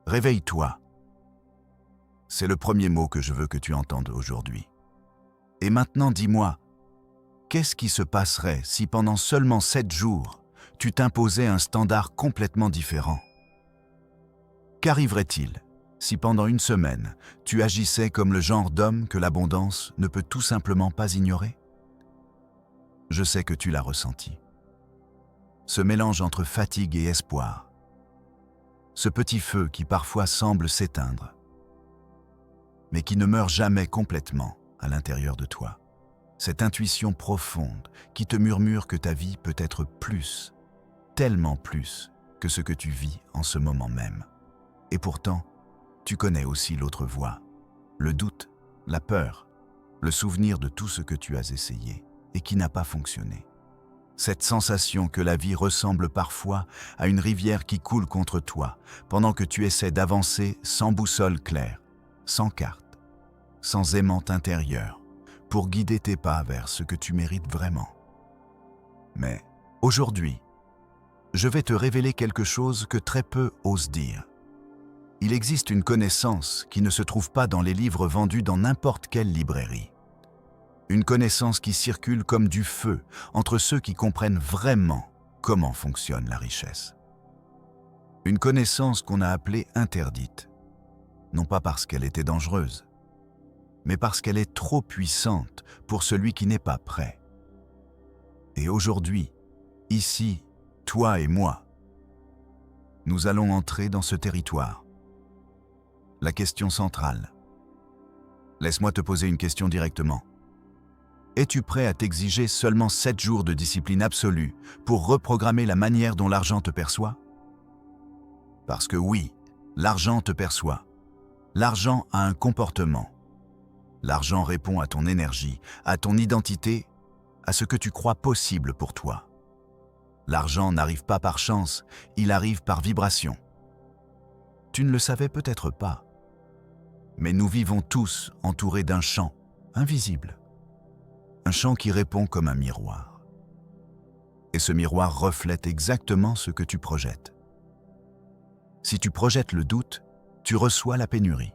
Réveille-toi. C'est le premier mot que je veux que tu entendes aujourd'hui. Et maintenant dis-moi, qu'est-ce qui se passerait si pendant seulement 7 jours, tu t'imposais un standard complètement différent? Qu'arriverait-il si pendant une semaine, tu agissais comme le genre d'homme que l'abondance ne peut tout simplement pas ignorer? Je sais que tu l'as ressenti. Ce mélange entre fatigue et espoir. Ce petit feu qui parfois semble s'éteindre, mais qui ne meurt jamais complètement à l'intérieur de toi. Cette intuition profonde qui te murmure que ta vie peut être plus, tellement plus que ce que tu vis en ce moment même. Et pourtant, tu connais aussi l'autre voie, le doute, la peur, le souvenir de tout ce que tu as essayé et qui n'a pas fonctionné. Cette sensation que la vie ressemble parfois à une rivière qui coule contre toi pendant que tu essaies d'avancer sans boussole claire, sans carte, sans aimante intérieure, pour guider tes pas vers ce que tu mérites vraiment. Mais aujourd'hui, je vais te révéler quelque chose que très peu osent dire. Il existe une connaissance qui ne se trouve pas dans les livres vendus dans n'importe quelle librairie. Une connaissance qui circule comme du feu entre ceux qui comprennent vraiment comment fonctionne la richesse. Une connaissance qu'on a appelée interdite, non pas parce qu'elle était dangereuse, mais parce qu'elle est trop puissante pour celui qui n'est pas prêt. Et aujourd'hui, ici, toi et moi, nous allons entrer dans ce territoire. La question centrale. Laisse-moi te poser une question directement. Es-tu prêt à t'exiger seulement 7 jours de discipline absolue pour reprogrammer la manière dont l'argent te perçoit? Parce que oui, l'argent te perçoit. L'argent a un comportement. L'argent répond à ton énergie, à ton identité, à ce que tu crois possible pour toi. L'argent n'arrive pas par chance, il arrive par vibration. Tu ne le savais peut-être pas, mais nous vivons tous entourés d'un champ invisible. Un champ qui répond comme un miroir. Et ce miroir reflète exactement ce que tu projettes. Si tu projettes le doute, tu reçois la pénurie.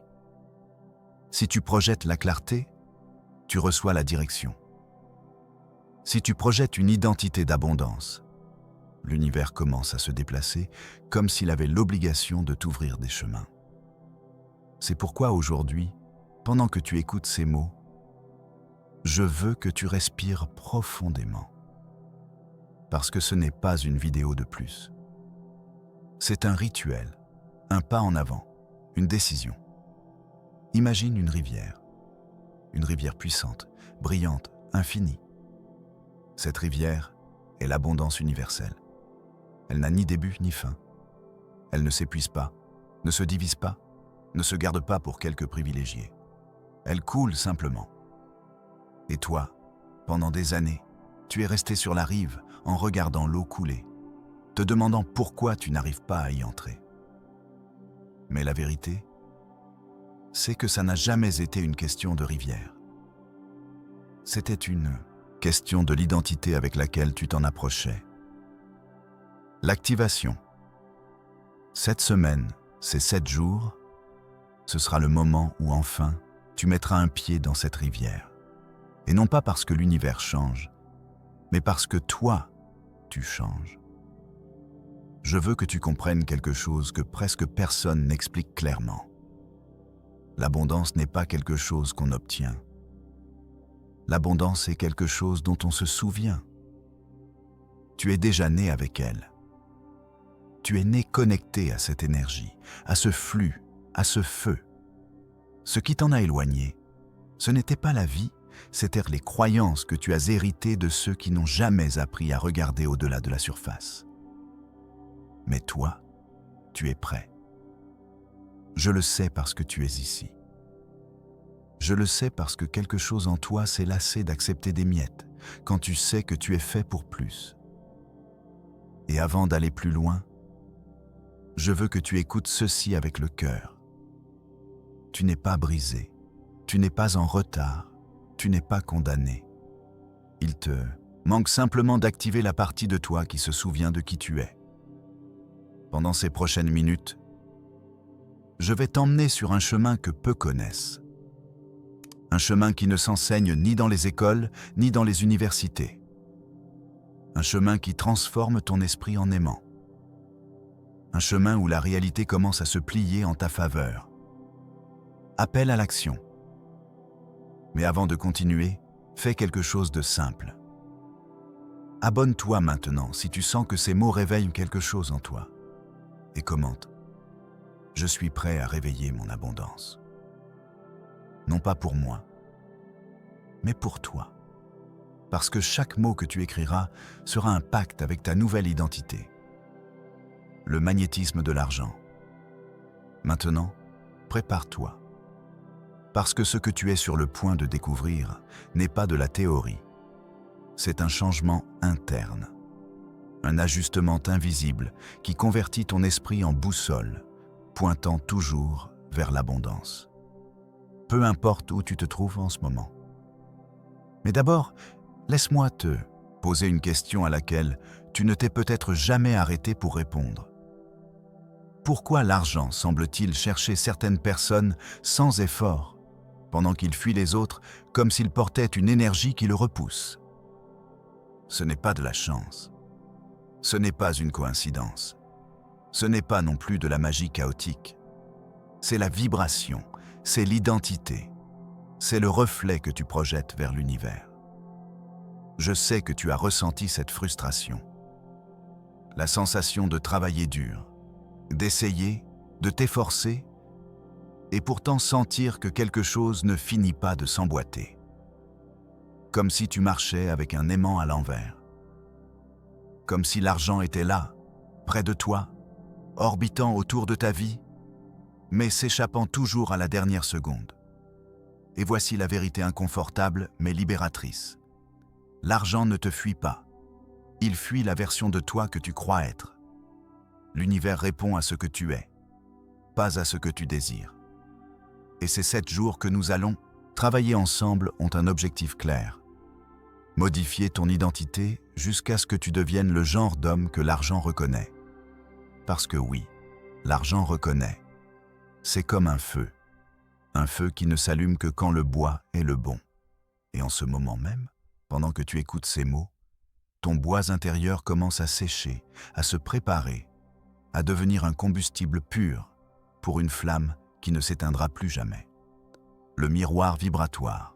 Si tu projettes la clarté, tu reçois la direction. Si tu projettes une identité d'abondance, l'univers commence à se déplacer comme s'il avait l'obligation de t'ouvrir des chemins. C'est pourquoi aujourd'hui, pendant que tu écoutes ces mots, je veux que tu respires profondément. Parce que ce n'est pas une vidéo de plus. C'est un rituel, un pas en avant, une décision. Imagine une rivière puissante, brillante, infinie. Cette rivière est l'abondance universelle. Elle n'a ni début ni fin. Elle ne s'épuise pas, ne se divise pas, ne se garde pas pour quelques privilégiés. Elle coule simplement. Et toi, pendant des années, tu es resté sur la rive en regardant l'eau couler, te demandant pourquoi tu n'arrives pas à y entrer. Mais la vérité, c'est que ça n'a jamais été une question de rivière. C'était une question de l'identité avec laquelle tu t'en approchais. L'activation. Cette semaine, ces 7 jours, ce sera le moment où enfin tu mettras un pied dans cette rivière. Et non pas parce que l'univers change, mais parce que toi, tu changes. Je veux que tu comprennes quelque chose que presque personne n'explique clairement. L'abondance n'est pas quelque chose qu'on obtient. L'abondance est quelque chose dont on se souvient. Tu es déjà né avec elle. Tu es né connecté à cette énergie, à ce flux, à ce feu. Ce qui t'en a éloigné, ce n'était pas la vie, c'étaient les croyances que tu as héritées de ceux qui n'ont jamais appris à regarder au-delà de la surface. Mais toi, tu es prêt. Je le sais parce que tu es ici. Je le sais parce que quelque chose en toi s'est lassé d'accepter des miettes, quand tu sais que tu es fait pour plus. Et avant d'aller plus loin, je veux que tu écoutes ceci avec le cœur. Tu n'es pas brisé, tu n'es pas en retard, tu n'es pas condamné. Il te manque simplement d'activer la partie de toi qui se souvient de qui tu es. Pendant ces prochaines minutes, je vais t'emmener sur un chemin que peu connaissent. Un chemin qui ne s'enseigne ni dans les écoles, ni dans les universités. Un chemin qui transforme ton esprit en aimant. Un chemin où la réalité commence à se plier en ta faveur. Appel à l'action. Mais avant de continuer, fais quelque chose de simple. Abonne-toi maintenant si tu sens que ces mots réveillent quelque chose en toi. Et commente. Je suis prêt à réveiller mon abondance. Non pas pour moi, mais pour toi. Parce que chaque mot que tu écriras sera un pacte avec ta nouvelle identité. Le magnétisme de l'argent. Maintenant, prépare-toi. Parce que ce que tu es sur le point de découvrir n'est pas de la théorie. C'est un changement interne. Un ajustement invisible qui convertit ton esprit en boussole, pointant toujours vers l'abondance. Peu importe où tu te trouves en ce moment. Mais d'abord, laisse-moi te poser une question à laquelle tu ne t'es peut-être jamais arrêté pour répondre. Pourquoi l'argent semble-t-il chercher certaines personnes sans effort, pendant qu'il fuit les autres comme s'il portait une énergie qui le repousse? Ce n'est pas de la chance. Ce n'est pas une coïncidence. Ce n'est pas non plus de la magie chaotique. C'est la vibration, c'est l'identité. C'est le reflet que tu projettes vers l'univers. Je sais que tu as ressenti cette frustration. La sensation de travailler dur, d'essayer, de t'efforcer, et pourtant sentir que quelque chose ne finit pas de s'emboîter. Comme si tu marchais avec un aimant à l'envers. Comme si l'argent était là, près de toi, orbitant autour de ta vie, mais s'échappant toujours à la dernière seconde. Et voici la vérité inconfortable mais libératrice. L'argent ne te fuit pas. Il fuit la version de toi que tu crois être. L'univers répond à ce que tu es, pas à ce que tu désires. Et ces 7 jours que nous allons travailler ensemble ont un objectif clair. Modifier ton identité jusqu'à ce que tu deviennes le genre d'homme que l'argent reconnaît. Parce que oui, l'argent reconnaît. C'est comme un feu qui ne s'allume que quand le bois est le bon. Et en ce moment même, pendant que tu écoutes ces mots, ton bois intérieur commence à sécher, à se préparer, à devenir un combustible pur pour une flamme qui ne s'éteindra plus jamais. Le miroir vibratoire.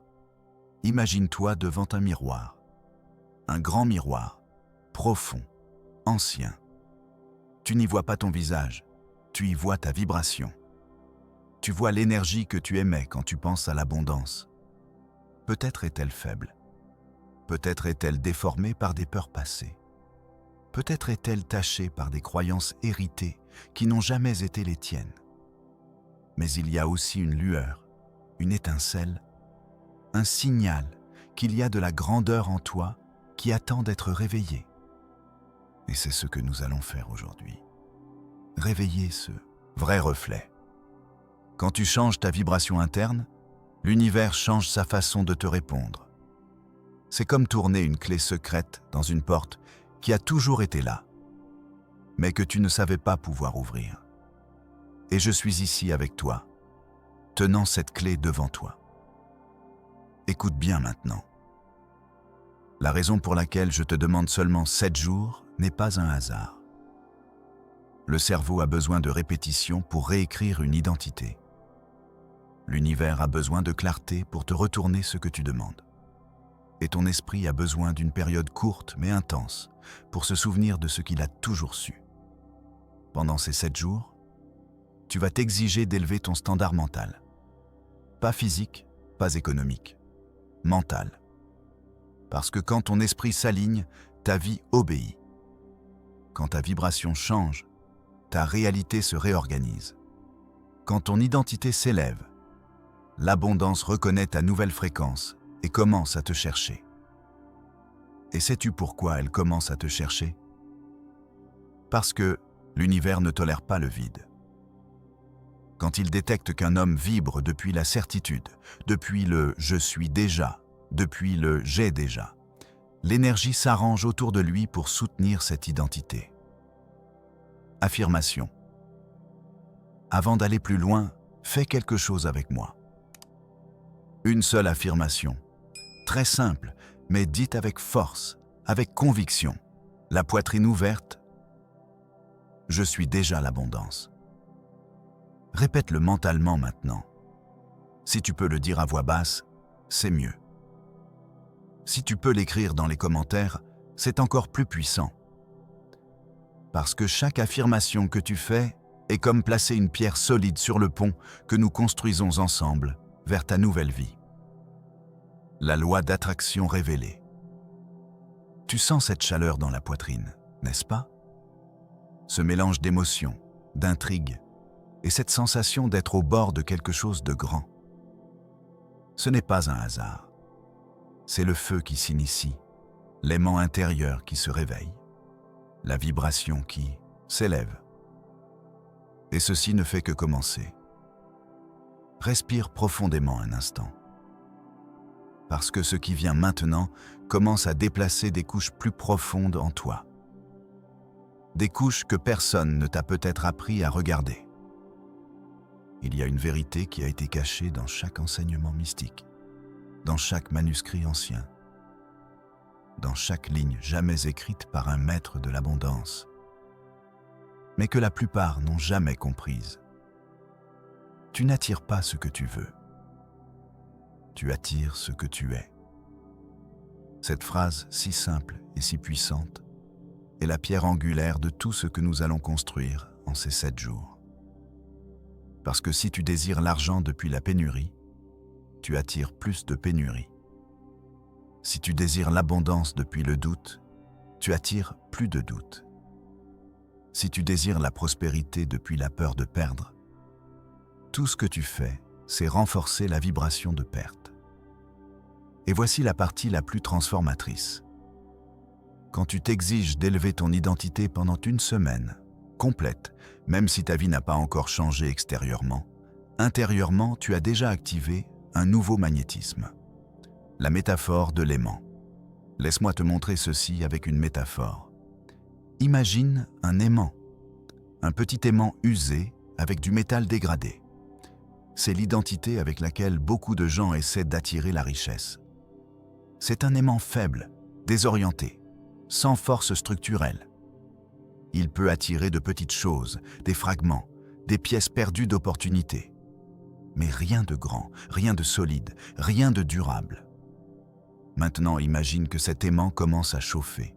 Imagine-toi devant un miroir. Un grand miroir, profond, ancien. Tu n'y vois pas ton visage, tu y vois ta vibration. Tu vois l'énergie que tu émets quand tu penses à l'abondance. Peut-être est-elle faible. Peut-être est-elle déformée par des peurs passées. Peut-être est-elle tachée par des croyances héritées qui n'ont jamais été les tiennes. Mais il y a aussi une lueur, une étincelle, un signal qu'il y a de la grandeur en toi qui attend d'être réveillé. Et c'est ce que nous allons faire aujourd'hui. Réveiller ce vrai reflet. Quand tu changes ta vibration interne, l'univers change sa façon de te répondre. C'est comme tourner une clé secrète dans une porte qui a toujours été là, mais que tu ne savais pas pouvoir ouvrir. Et je suis ici avec toi, tenant cette clé devant toi. Écoute bien maintenant. La raison pour laquelle je te demande seulement 7 jours n'est pas un hasard. Le cerveau a besoin de répétition pour réécrire une identité. L'univers a besoin de clarté pour te retourner ce que tu demandes. Et ton esprit a besoin d'une période courte mais intense pour se souvenir de ce qu'il a toujours su. Pendant ces 7 jours, tu vas t'exiger d'élever ton standard mental. Pas physique, pas économique, mental. Parce que quand ton esprit s'aligne, ta vie obéit. Quand ta vibration change, ta réalité se réorganise. Quand ton identité s'élève, l'abondance reconnaît ta nouvelle fréquence et commence à te chercher. Et sais-tu pourquoi elle commence à te chercher? Parce que l'univers ne tolère pas le vide. Quand il détecte qu'un homme vibre depuis la certitude, depuis le « je suis déjà », depuis le « j'ai déjà », l'énergie s'arrange autour de lui pour soutenir cette identité. Affirmation. Avant d'aller plus loin, fais quelque chose avec moi. Une seule affirmation, très simple, mais dite avec force, avec conviction, la poitrine ouverte. Je suis déjà l'abondance. Répète-le mentalement maintenant. Si tu peux le dire à voix basse, c'est mieux. Si tu peux l'écrire dans les commentaires, c'est encore plus puissant. Parce que chaque affirmation que tu fais est comme placer une pierre solide sur le pont que nous construisons ensemble vers ta nouvelle vie. La loi d'attraction révélée. Tu sens cette chaleur dans la poitrine, n'est-ce pas? Ce mélange d'émotions, d'intrigue et cette sensation d'être au bord de quelque chose de grand. Ce n'est pas un hasard. C'est le feu qui s'initie, l'aimant intérieur qui se réveille, la vibration qui s'élève. Et ceci ne fait que commencer. Respire profondément un instant. Parce que ce qui vient maintenant commence à déplacer des couches plus profondes en toi. Des couches que personne ne t'a peut-être appris à regarder. Il y a une vérité qui a été cachée dans chaque enseignement mystique, dans chaque manuscrit ancien, dans chaque ligne jamais écrite par un maître de l'abondance, mais que la plupart n'ont jamais comprise. Tu n'attires pas ce que tu veux. Tu attires ce que tu es. Cette phrase si simple et si puissante est la pierre angulaire de tout ce que nous allons construire en ces 7 jours. Parce que si tu désires l'argent depuis la pénurie, tu attires plus de pénurie. Si tu désires l'abondance depuis le doute, tu attires plus de doute. Si tu désires la prospérité depuis la peur de perdre, tout ce que tu fais, c'est renforcer la vibration de perte. Et voici la partie la plus transformatrice. Quand tu t'exiges d'élever ton identité pendant une semaine, complète, même si ta vie n'a pas encore changé extérieurement, intérieurement, tu as déjà activé un nouveau magnétisme. La métaphore de l'aimant. Laisse-moi te montrer ceci avec une métaphore. Imagine un aimant, un petit aimant usé avec du métal dégradé. C'est l'identité avec laquelle beaucoup de gens essaient d'attirer la richesse. C'est un aimant faible, désorienté, sans force structurelle. Il peut attirer de petites choses, des fragments, des pièces perdues d'opportunités. Mais rien de grand, rien de solide, rien de durable. Maintenant, imagine que cet aimant commence à chauffer,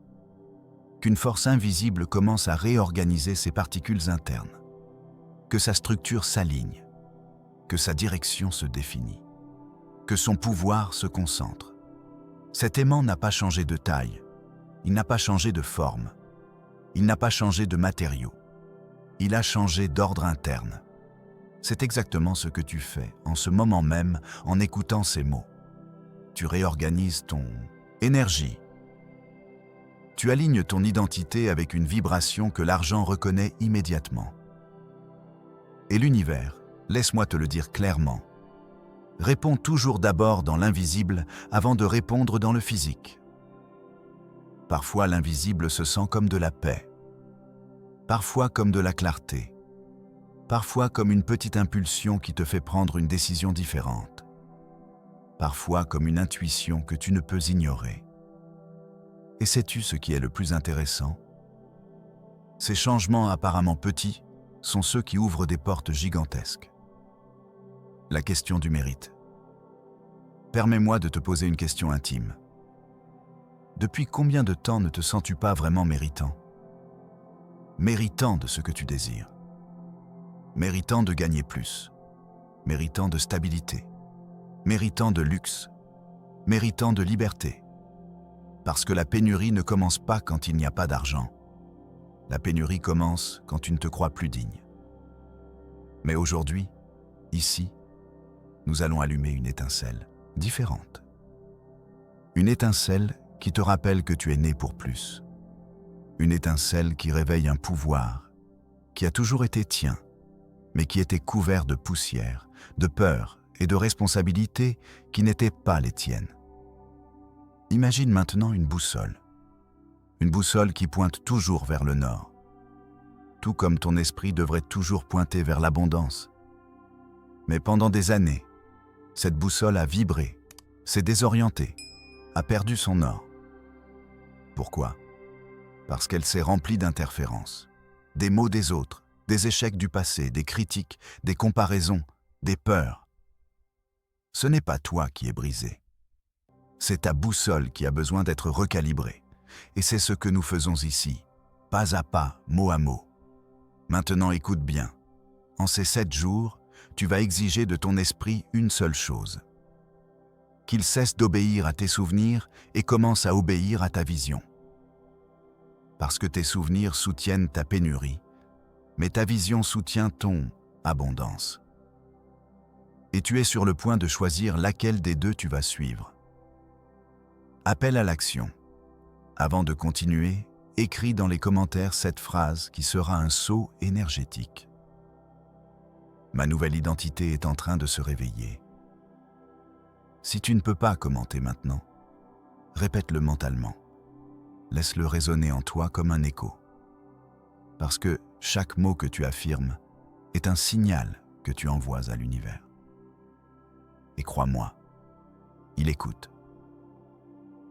qu'une force invisible commence à réorganiser ses particules internes, que sa structure s'aligne, que sa direction se définit, que son pouvoir se concentre. Cet aimant n'a pas changé de taille, il n'a pas changé de forme, il n'a pas changé de matériaux, il a changé d'ordre interne. C'est exactement ce que tu fais en ce moment même en écoutant ces mots. Tu réorganises ton énergie. Tu alignes ton identité avec une vibration que l'argent reconnaît immédiatement. Et l'univers, laisse-moi te le dire clairement, répond toujours d'abord dans l'invisible avant de répondre dans le physique. Parfois l'invisible se sent comme de la paix, parfois comme de la clarté, parfois comme une petite impulsion qui te fait prendre une décision différente, parfois comme une intuition que tu ne peux ignorer. Et sais-tu ce qui est le plus intéressant? Ces changements apparemment petits sont ceux qui ouvrent des portes gigantesques. La question du mérite. Permets-moi de te poser une question intime. Depuis combien de temps ne te sens-tu pas vraiment méritant? Méritant de ce que tu désires. Méritant de gagner plus. Méritant de stabilité. Méritant de luxe. Méritant de liberté. Parce que la pénurie ne commence pas quand il n'y a pas d'argent. La pénurie commence quand tu ne te crois plus digne. Mais aujourd'hui, ici, nous allons allumer une étincelle différente. Une étincelle qui te rappelle que tu es né pour plus. Une étincelle qui réveille un pouvoir qui a toujours été tien, mais qui était couvert de poussière, de peur et de responsabilités qui n'étaient pas les tiennes. Imagine maintenant une boussole qui pointe toujours vers le nord. tout comme ton esprit devrait toujours pointer vers l'abondance. Mais pendant des années, cette boussole a vibré, s'est désorientée, a perdu son or. Pourquoi? Parce qu'elle s'est remplie d'interférences, des maux des autres, des échecs du passé, des critiques, des comparaisons, des peurs. Ce n'est pas toi qui es brisé. C'est ta boussole qui a besoin d'être recalibrée. Et c'est ce que nous faisons ici, pas à pas, mot à mot. Maintenant écoute bien. En ces 7 jours, tu vas exiger de ton esprit une seule chose. Qu'il cesse d'obéir à tes souvenirs et commence à obéir à ta vision. Parce que tes souvenirs soutiennent ta pénurie, mais ta vision soutient ton abondance. Et tu es sur le point de choisir laquelle des deux tu vas suivre. Appel à l'action. Avant de continuer, écris dans les commentaires cette phrase qui sera un saut énergétique. Ma nouvelle identité est en train de se réveiller. Si tu ne peux pas commenter maintenant, répète-le mentalement. Laisse-le résonner en toi comme un écho. Parce que chaque mot que tu affirmes est un signal que tu envoies à l'univers. Et crois-moi, il écoute.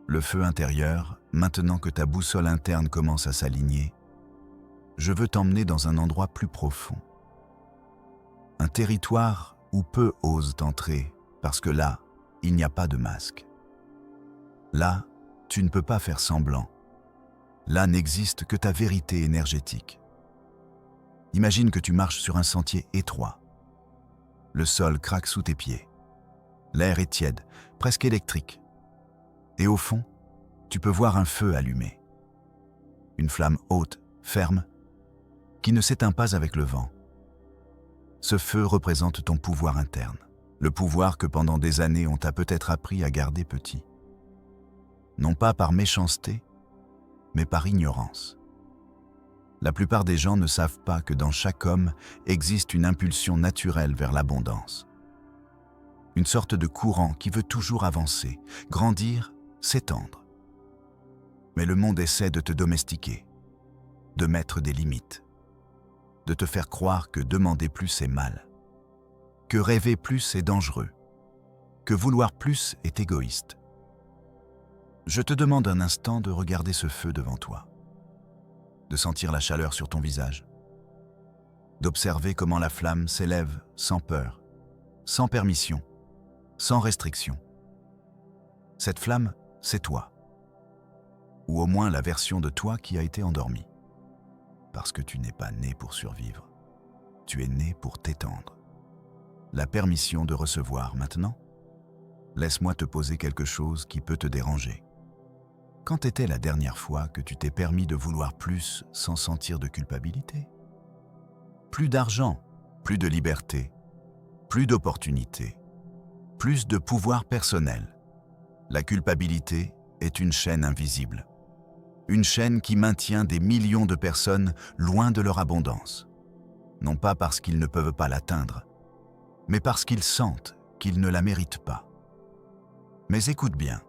Le feu intérieur, maintenant que ta boussole interne commence à s'aligner, je veux t'emmener dans un endroit plus profond. Un territoire où peu osent entrer, parce que là, il n'y a pas de masque. Là, tu ne peux pas faire semblant. Là n'existe que ta vérité énergétique. Imagine que tu marches sur un sentier étroit. Le sol craque sous tes pieds. L'air est tiède, presque électrique. Et au fond, tu peux voir un feu allumé. Une flamme haute, ferme, qui ne s'éteint pas avec le vent. Ce feu représente ton pouvoir interne, le pouvoir que pendant des années on t'a peut-être appris à garder petit. Non pas par méchanceté, mais par ignorance. La plupart des gens ne savent pas que dans chaque homme existe une impulsion naturelle vers l'abondance. Une sorte de courant qui veut toujours avancer, grandir, s'étendre. Mais le monde essaie de te domestiquer, de mettre des limites, de te faire croire que demander plus est mal, que rêver plus est dangereux, que vouloir plus est égoïste. Je te demande un instant de regarder ce feu devant toi, de sentir la chaleur sur ton visage, d'observer comment la flamme s'élève sans peur, sans permission, sans restriction. Cette flamme, c'est toi, ou au moins la version de toi qui a été endormie. Parce que tu n'es pas né pour survivre, tu es né pour t'étendre. La permission de recevoir maintenant? Laisse-moi te poser quelque chose qui peut te déranger. Quand était la dernière fois que tu t'es permis de vouloir plus sans sentir de culpabilité? Plus d'argent, plus de liberté, plus d'opportunités, plus de pouvoir personnel. La culpabilité est une chaîne invisible. Une chaîne qui maintient des millions de personnes loin de leur abondance. Non pas parce qu'ils ne peuvent pas l'atteindre, mais parce qu'ils sentent qu'ils ne la méritent pas. Mais écoute bien,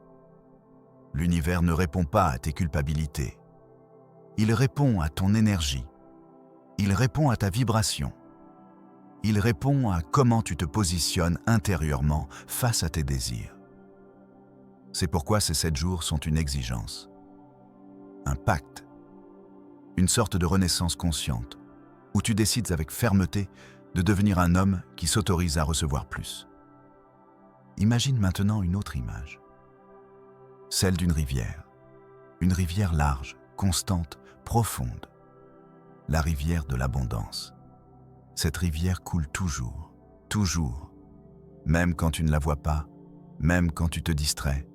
l'univers ne répond pas à tes culpabilités. Il répond à ton énergie. Il répond à ta vibration. Il répond à comment tu te positionnes intérieurement face à tes désirs. C'est pourquoi ces 7 jours sont une exigence. Un pacte, une sorte de renaissance consciente, où tu décides avec fermeté de devenir un homme qui s'autorise à recevoir plus. Imagine maintenant une autre image, celle d'une rivière. Une rivière large, constante, profonde. La rivière de l'abondance. Cette rivière coule toujours, toujours, même quand tu ne la vois pas, même quand tu te distrais,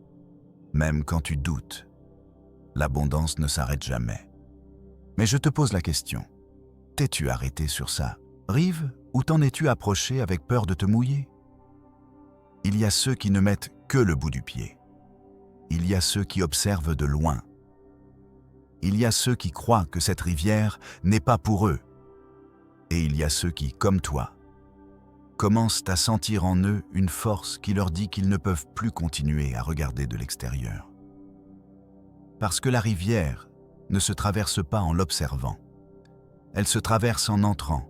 même quand tu doutes. L'abondance ne s'arrête jamais. Mais je te pose la question, t'es-tu arrêté sur ça, rive, ou t'en es-tu approché avec peur de te mouiller? Il y a ceux qui ne mettent que le bout du pied. Il y a ceux qui observent de loin. Il y a ceux qui croient que cette rivière n'est pas pour eux. Et il y a ceux qui, comme toi, commencent à sentir en eux une force qui leur dit qu'ils ne peuvent plus continuer à regarder de l'extérieur. Parce que la rivière ne se traverse pas en l'observant. elle se traverse en entrant,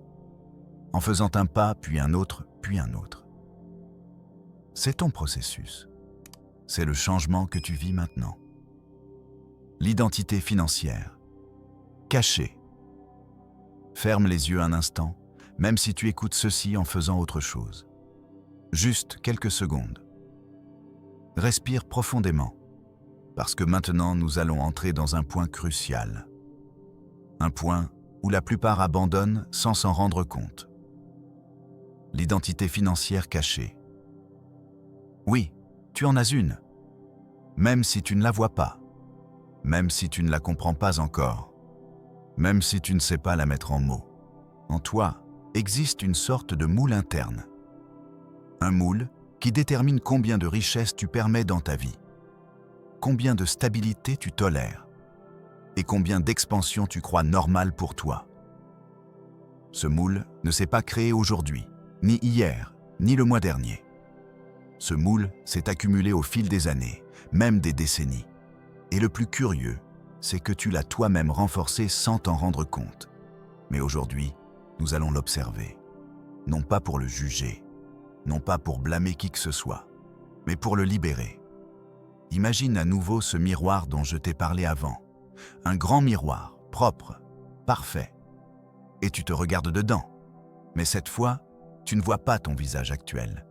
en faisant un pas, puis un autre, puis un autre. C'est ton processus. C'est le changement que tu vis maintenant. L'identité financière. Cachée. Ferme les yeux un instant, même si tu écoutes ceci en faisant autre chose. Juste quelques secondes. Respire profondément, parce que maintenant nous allons entrer dans un point crucial. Un point où la plupart abandonnent sans s'en rendre compte. L'identité financière cachée. Oui, tu en as une, même si tu ne la vois pas, même si tu ne la comprends pas encore, même si tu ne sais pas la mettre en mots. En toi existe une sorte de moule interne. Un moule qui détermine combien de richesse tu permets dans ta vie, combien de stabilité tu tolères et combien d'expansion tu crois normale pour toi. Ce moule ne s'est pas créé aujourd'hui, ni hier, ni le mois dernier. Ce moule s'est accumulé au fil des années, même des décennies. Et le plus curieux, c'est que tu l'as toi-même renforcé sans t'en rendre compte. Mais aujourd'hui, nous allons l'observer. Non pas pour le juger, non pas pour blâmer qui que ce soit, mais pour le libérer. Imagine à nouveau ce miroir dont je t'ai parlé avant. Un grand miroir, propre, parfait. Et tu te regardes dedans. Mais cette fois, tu ne vois pas ton visage actuel.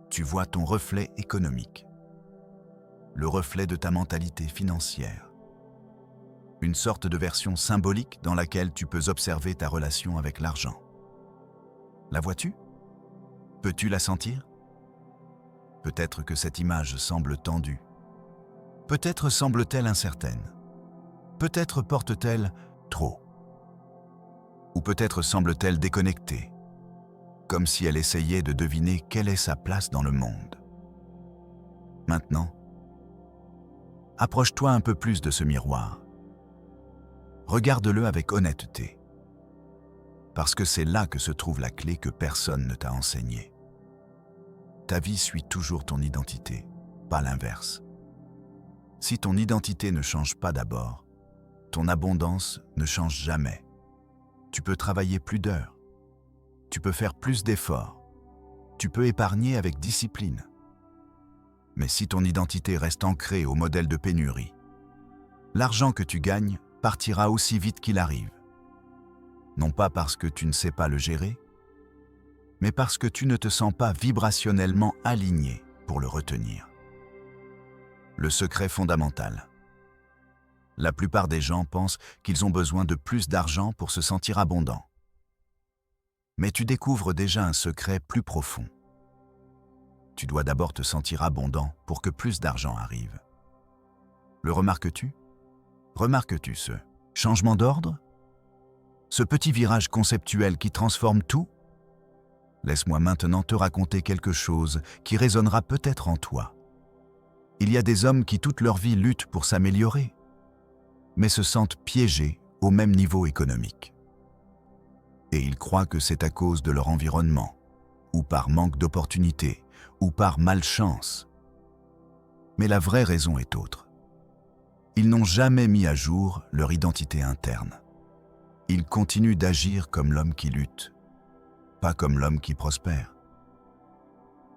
Tu vois ton reflet économique. Le reflet de ta mentalité financière. Une sorte de version symbolique dans laquelle tu peux observer ta relation avec l'argent. La vois-tu? Peux-tu la sentir? Peut-être que cette image semble tendue. Peut-être semble-t-elle incertaine. Peut-être porte-t-elle trop. Ou peut-être semble-t-elle déconnectée, comme si elle essayait de deviner quelle est sa place dans le monde. Maintenant, approche-toi un peu plus de ce miroir. Regarde-le avec honnêteté, parce que c'est là que se trouve la clé que personne ne t'a enseignée. Ta vie suit toujours ton identité, pas l'inverse. Si ton identité ne change pas d'abord, ton abondance ne change jamais. Tu peux travailler plus d'heures, tu peux faire plus d'efforts, tu peux épargner avec discipline. Mais si ton identité reste ancrée au modèle de pénurie, l'argent que tu gagnes partira aussi vite qu'il arrive. Non pas parce que tu ne sais pas le gérer, mais parce que tu ne te sens pas vibrationnellement aligné pour le retenir. Le secret fondamental. La plupart des gens pensent qu'ils ont besoin de plus d'argent pour se sentir abondants. Mais tu découvres déjà un secret plus profond. Tu dois d'abord te sentir abondant pour que plus d'argent arrive. Le remarques-tu? Remarques-tu ce changement d'ordre? Ce petit virage conceptuel qui transforme tout? Laisse-moi maintenant te raconter quelque chose qui résonnera peut-être en toi. Il y a des hommes qui toute leur vie luttent pour s'améliorer, mais se sentent piégés au même niveau économique. Et ils croient que c'est à cause de leur environnement, ou par manque d'opportunités, ou par malchance. Mais la vraie raison est autre. Ils n'ont jamais mis à jour leur identité interne. Ils continuent d'agir comme l'homme qui lutte, pas comme l'homme qui prospère.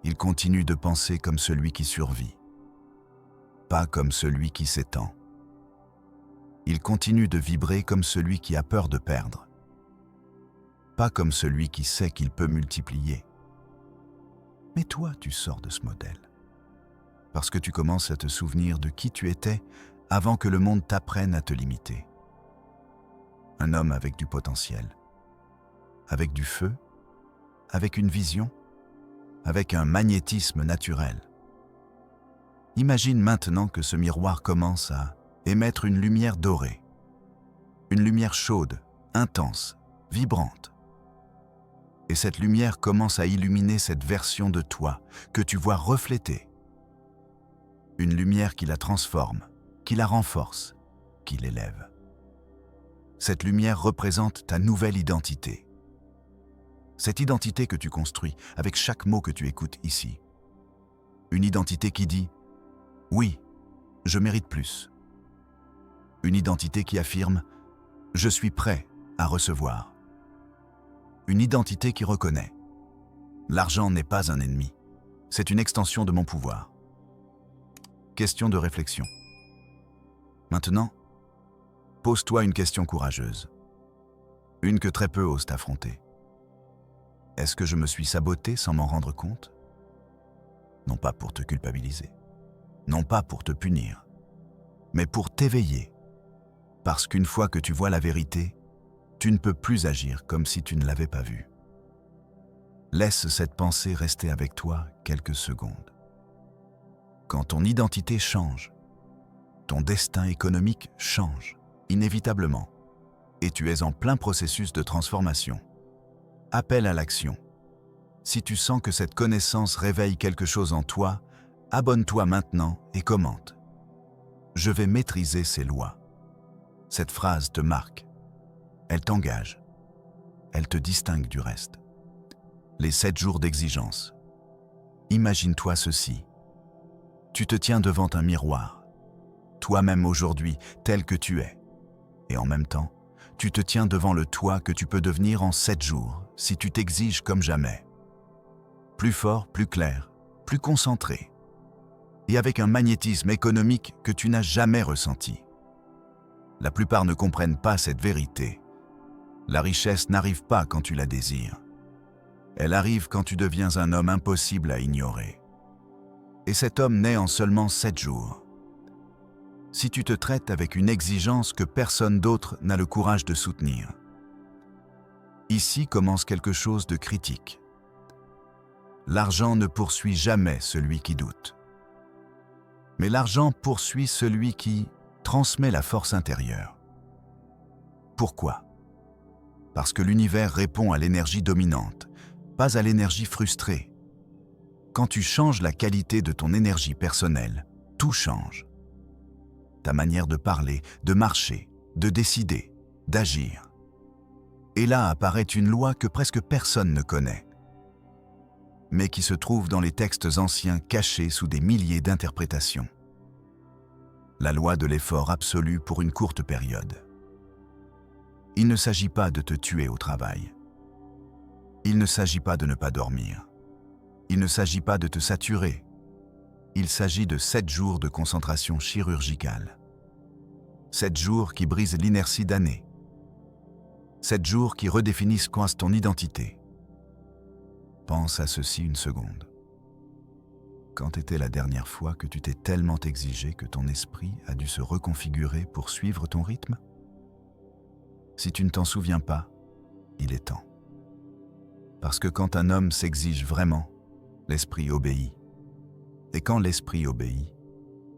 Ils continuent de penser comme celui qui survit, pas comme celui qui s'étend. Ils continuent de vibrer comme celui qui a peur de perdre, pas comme celui qui sait qu'il peut multiplier. Mais toi, tu sors de ce modèle, parce que tu commences à te souvenir de qui tu étais avant que le monde t'apprenne à te limiter. Un homme avec du potentiel, avec du feu, avec une vision, avec un magnétisme naturel. Imagine maintenant que ce miroir commence à émettre une lumière dorée, une lumière chaude, intense, vibrante. Et cette lumière commence à illuminer cette version de toi que tu vois refléter. Une lumière qui la transforme, qui la renforce, qui l'élève. Cette lumière représente ta nouvelle identité. Cette identité que tu construis avec chaque mot que tu écoutes ici. Une identité qui dit « Oui, je mérite plus ». Une identité qui affirme « Je suis prêt à recevoir ». une identité qui reconnaît. L'argent n'est pas un ennemi, c'est une extension de mon pouvoir. Question de réflexion. Maintenant, pose-toi une question courageuse. Une que très peu osent affronter. Est-ce que je me suis saboté sans m'en rendre compte? Non pas pour te culpabiliser, non pas pour te punir, mais pour t'éveiller. Parce qu'une fois que tu vois la vérité, tu ne peux plus agir comme si tu ne l'avais pas vue. Laisse cette pensée rester avec toi quelques secondes. Quand ton identité change, ton destin économique change, inévitablement, et tu es en plein processus de transformation. Appel à l'action. Si tu sens que cette connaissance réveille quelque chose en toi, abonne-toi maintenant et commente. Je vais maîtriser ces lois. Cette phrase te marque. Elle t'engage. Elle te distingue du reste. Les 7 jours d'exigence. Imagine-toi ceci. Tu te tiens devant un miroir, toi-même aujourd'hui tel que tu es. Et en même temps, tu te tiens devant le toi que tu peux devenir en 7 jours si tu t'exiges comme jamais. Plus fort, plus clair, plus concentré. Et avec un magnétisme économique que tu n'as jamais ressenti. La plupart ne comprennent pas cette vérité. La richesse n'arrive pas quand tu la désires. Elle arrive quand tu deviens un homme impossible à ignorer. Et cet homme naît en seulement 7 jours. Si tu te traites avec une exigence que personne d'autre n'a le courage de soutenir. Ici commence quelque chose de critique. L'argent ne poursuit jamais celui qui doute. Mais l'argent poursuit celui qui transmet la force intérieure. Pourquoi? Parce que l'univers répond à l'énergie dominante, pas à l'énergie frustrée. Quand tu changes la qualité de ton énergie personnelle, tout change. Ta manière de parler, de marcher, de décider, d'agir. Et là apparaît une loi que presque personne ne connaît, mais qui se trouve dans les textes anciens cachés sous des milliers d'interprétations. La loi de l'effort absolu pour une courte période. Il ne s'agit pas de te tuer au travail. Il ne s'agit pas de ne pas dormir. Il ne s'agit pas de te saturer. Il s'agit de 7 jours de concentration chirurgicale. 7 jours qui brisent l'inertie d'années. 7 jours qui redéfinissent quoi ton identité. Pense à ceci une seconde. Quand était la dernière fois que tu t'es tellement exigé que ton esprit a dû se reconfigurer pour suivre ton rythme? Si tu ne t'en souviens pas, il est temps. Parce que quand un homme s'exige vraiment, l'esprit obéit. Et quand l'esprit obéit,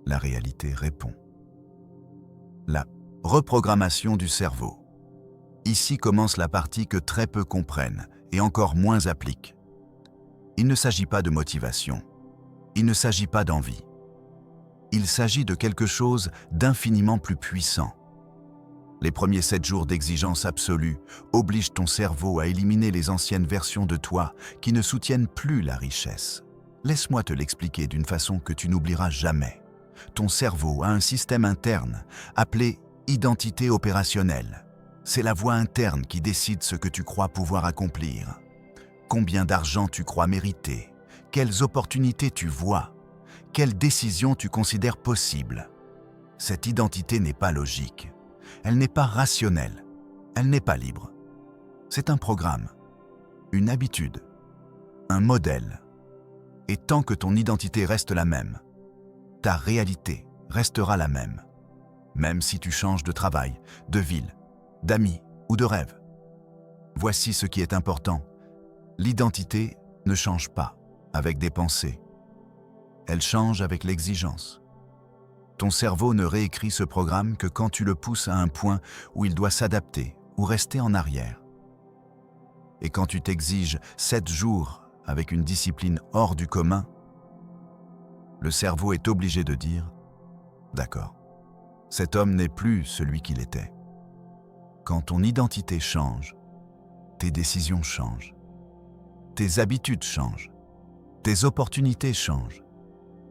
la réalité répond. La reprogrammation du cerveau. Ici commence la partie que très peu comprennent et encore moins appliquent. Il ne s'agit pas de motivation. Il ne s'agit pas d'envie. Il s'agit de quelque chose d'infiniment plus puissant. Les premiers 7 jours d'exigence absolue obligent ton cerveau à éliminer les anciennes versions de toi qui ne soutiennent plus la richesse. Laisse-moi te l'expliquer d'une façon que tu n'oublieras jamais. Ton cerveau a un système interne appelé identité opérationnelle. C'est la voix interne qui décide ce que tu crois pouvoir accomplir. Combien d'argent tu crois mériter? Quelles opportunités tu vois? Quelles décisions tu considères possibles? Cette identité n'est pas logique. Elle n'est pas rationnelle. Elle n'est pas libre. C'est un programme, une habitude, un modèle. Et tant que ton identité reste la même, ta réalité restera la même. Même si tu changes de travail, de ville, d'amis ou de rêve. Voici ce qui est important. L'identité ne change pas avec des pensées. Elle change avec l'exigence. Ton cerveau ne réécrit ce programme que quand tu le pousses à un point où il doit s'adapter ou rester en arrière. Et quand tu t'exiges 7 jours avec une discipline hors du commun, le cerveau est obligé de dire « D'accord, cet homme n'est plus celui qu'il était ». Quand ton identité change, tes décisions changent, tes habitudes changent, tes opportunités changent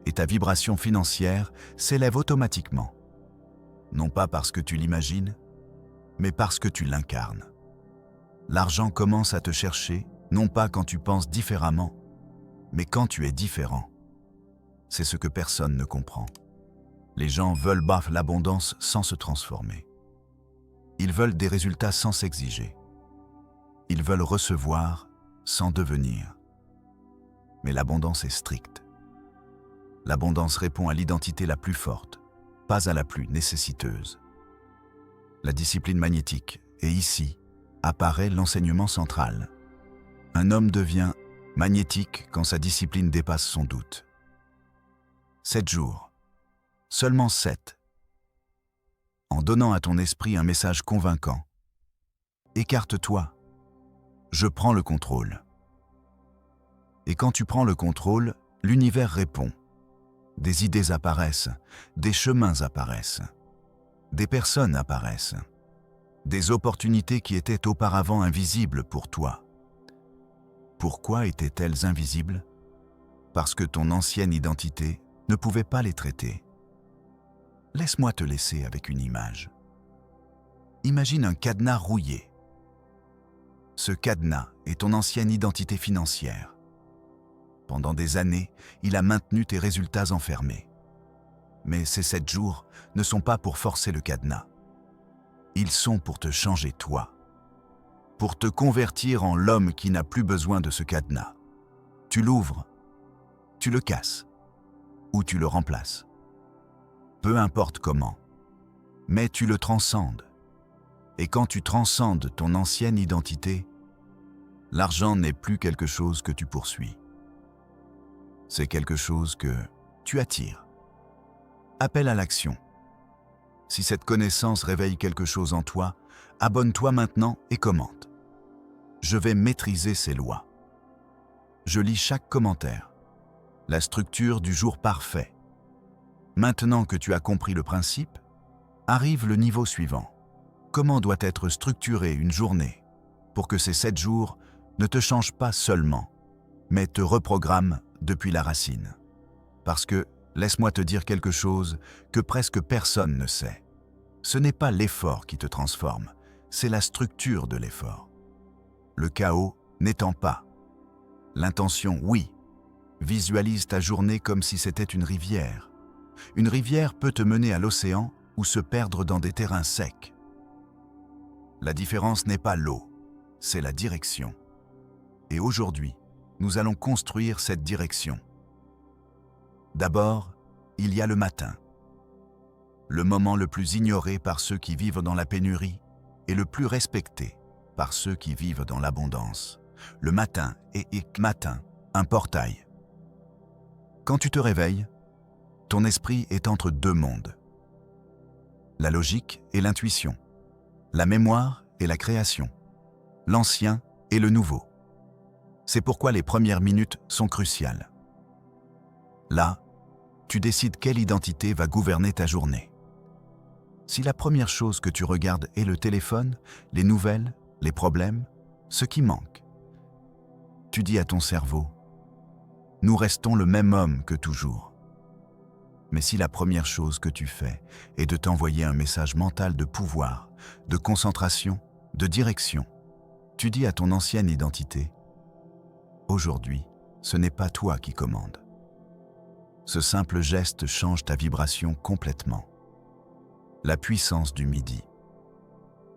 et ta vibration financière s'élève automatiquement. Non pas parce que tu l'imagines, mais parce que tu l'incarnes. L'argent commence à te chercher, non pas quand tu penses différemment, mais quand tu es différent. C'est ce que personne ne comprend. Les gens veulent l'abondance sans se transformer. Ils veulent des résultats sans s'exiger. Ils veulent recevoir sans devenir. Mais l'abondance est stricte. L'abondance répond à l'identité la plus forte, pas à la plus nécessiteuse. La discipline magnétique, et ici apparaît l'enseignement central. Un homme devient magnétique quand sa discipline dépasse son doute. 7 jours, seulement 7. En donnant à ton esprit un message convaincant. Écarte-toi, je prends le contrôle. Et quand tu prends le contrôle, l'univers répond. Des idées apparaissent, des chemins apparaissent, des personnes apparaissent, des opportunités qui étaient auparavant invisibles pour toi. Pourquoi étaient-elles invisibles? Parce que ton ancienne identité ne pouvait pas les traiter. Laisse-moi te laisser avec une image. Imagine un cadenas rouillé. Ce cadenas est ton ancienne identité financière. Pendant des années, il a maintenu tes résultats enfermés. Mais ces 7 jours ne sont pas pour forcer le cadenas. Ils sont pour te changer toi. Pour te convertir en l'homme qui n'a plus besoin de ce cadenas. Tu l'ouvres, tu le casses, ou tu le remplaces. Peu importe comment, mais tu le transcendes. Et quand tu transcendes ton ancienne identité, l'argent n'est plus quelque chose que tu poursuis. C'est quelque chose que tu attires. Appel à l'action. Si cette connaissance réveille quelque chose en toi, abonne-toi maintenant et commente. Je vais maîtriser ces lois. Je lis chaque commentaire. La structure du jour parfait. Maintenant que tu as compris le principe, arrive le niveau suivant. Comment doit être structurée une journée pour que ces 7 jours ne te changent pas seulement, mais te reprogramment depuis la racine. Parce que, laisse-moi te dire quelque chose que presque personne ne sait. Ce n'est pas l'effort qui te transforme, c'est la structure de l'effort. Le chaos n'étant pas. L'intention, oui. Visualise ta journée comme si c'était une rivière. Une rivière peut te mener à l'océan ou se perdre dans des terrains secs. La différence n'est pas l'eau, c'est la direction. Et aujourd'hui, nous allons construire cette direction. D'abord, il y a le matin. Le moment le plus ignoré par ceux qui vivent dans la pénurie et le plus respecté par ceux qui vivent dans l'abondance. Le matin est matin, un portail. Quand tu te réveilles, ton esprit est entre 2 mondes. La logique et l'intuition. La mémoire et la création. L'ancien et le nouveau. C'est pourquoi les premières minutes sont cruciales. Là, tu décides quelle identité va gouverner ta journée. Si la première chose que tu regardes est le téléphone, les nouvelles, les problèmes, ce qui manque, tu dis à ton cerveau, « Nous restons le même homme que toujours ». Mais si la première chose que tu fais est de t'envoyer un message mental de pouvoir, de concentration, de direction, tu dis à ton ancienne identité, aujourd'hui, ce n'est pas toi qui commandes. Ce simple geste change ta vibration complètement. La puissance du midi.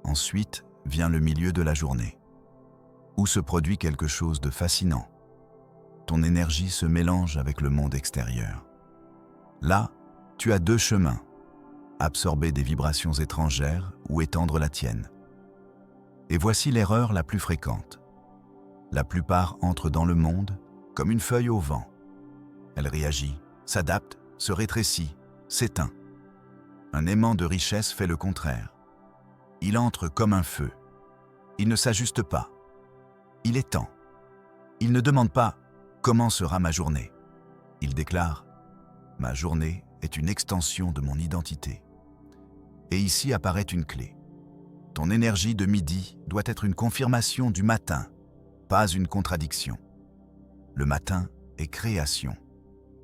Ensuite vient le milieu de la journée, où se produit quelque chose de fascinant. Ton énergie se mélange avec le monde extérieur. Là, tu as 2 chemins, absorber des vibrations étrangères ou étendre la tienne. Et voici l'erreur la plus fréquente. La plupart entrent dans le monde comme une feuille au vent. Elle réagit, s'adapte, se rétrécit, s'éteint. Un aimant de richesse fait le contraire. Il entre comme un feu. Il ne s'ajuste pas. Il étend. Il ne demande pas « Comment sera ma journée ?» Il déclare « Ma journée est une extension de mon identité. » Et ici apparaît une clé. Ton énergie de midi doit être une confirmation du matin, pas une contradiction. Le matin est création.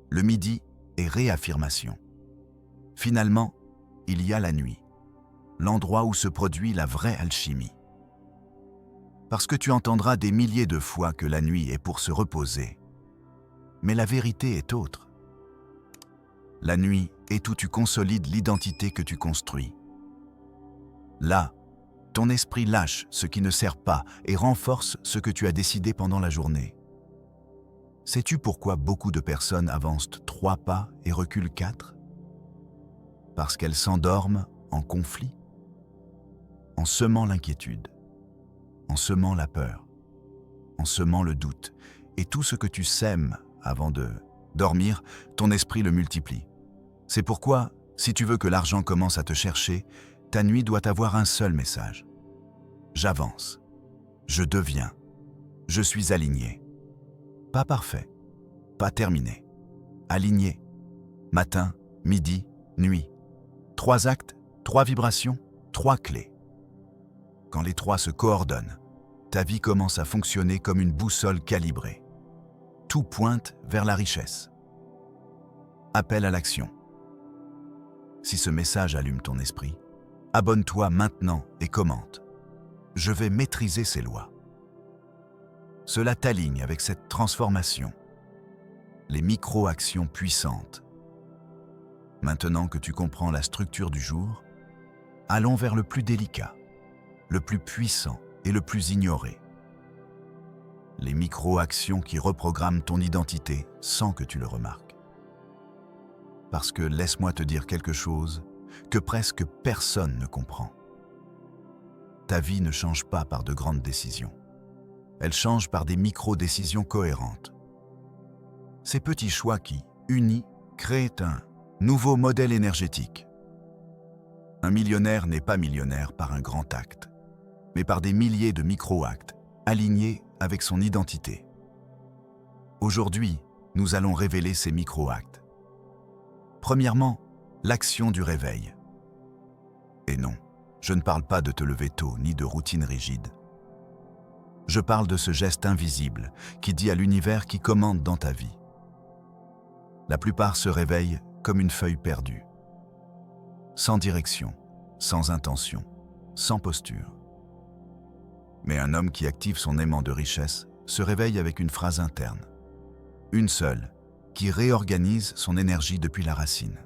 Le midi est réaffirmation. Finalement, il y a la nuit, l'endroit où se produit la vraie alchimie. Parce que tu entendras des milliers de fois que la nuit est pour se reposer. Mais la vérité est autre. La nuit est où tu consolides l'identité que tu construis. Là, ton esprit lâche ce qui ne sert pas et renforce ce que tu as décidé pendant la journée. Sais-tu pourquoi beaucoup de personnes avancent 3 pas et reculent 4 ? Parce qu'elles s'endorment en conflit, en semant l'inquiétude, en semant la peur, en semant le doute. Et tout ce que tu sèmes avant de dormir, ton esprit le multiplie. C'est pourquoi, si tu veux que l'argent commence à te chercher, ta nuit doit avoir un seul message. J'avance, je deviens, je suis aligné. Pas parfait, pas terminé. Aligné. Matin, midi, nuit. 3 actes, 3 vibrations, 3 clés. Quand les 3 se coordonnent, ta vie commence à fonctionner comme une boussole calibrée. Tout pointe vers la richesse. Appel à l'action. Si ce message allume ton esprit, abonne-toi maintenant et commente. Je vais maîtriser ces lois. Cela t'aligne avec cette transformation. Les micro-actions puissantes. Maintenant que tu comprends la structure du jour, allons vers le plus délicat, le plus puissant et le plus ignoré. Les micro-actions qui reprogramment ton identité sans que tu le remarques. Parce que laisse-moi te dire quelque chose que presque personne ne comprend. Ta vie ne change pas par de grandes décisions. Elle change par des micro-décisions cohérentes. Ces petits choix qui, unis, créent un nouveau modèle énergétique. Un millionnaire n'est pas millionnaire par un grand acte, mais par des milliers de micro-actes alignés avec son identité. Aujourd'hui, nous allons révéler ces micro-actes. Premièrement, l'action du réveil. Et non, je ne parle pas de te lever tôt ni de routine rigide. Je parle de ce geste invisible qui dit à l'univers qui commande dans ta vie. La plupart se réveillent comme une feuille perdue. Sans direction, sans intention, sans posture. Mais un homme qui active son aimant de richesse se réveille avec une phrase interne. Une seule, qui réorganise son énergie depuis la racine.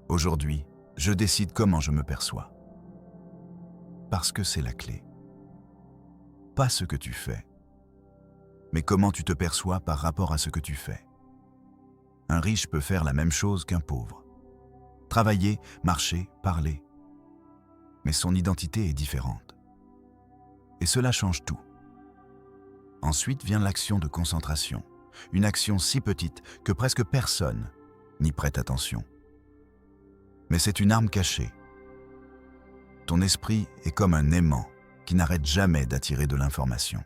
Aujourd'hui, je décide comment je me perçois. Parce que c'est la clé. Pas ce que tu fais, mais comment tu te perçois par rapport à ce que tu fais. Un riche peut faire la même chose qu'un pauvre. Travailler, marcher, parler. Mais son identité est différente. Et cela change tout. Ensuite vient l'action de concentration. Une action si petite que presque personne n'y prête attention. Mais c'est une arme cachée. Ton esprit est comme un aimant qui n'arrête jamais d'attirer de l'information.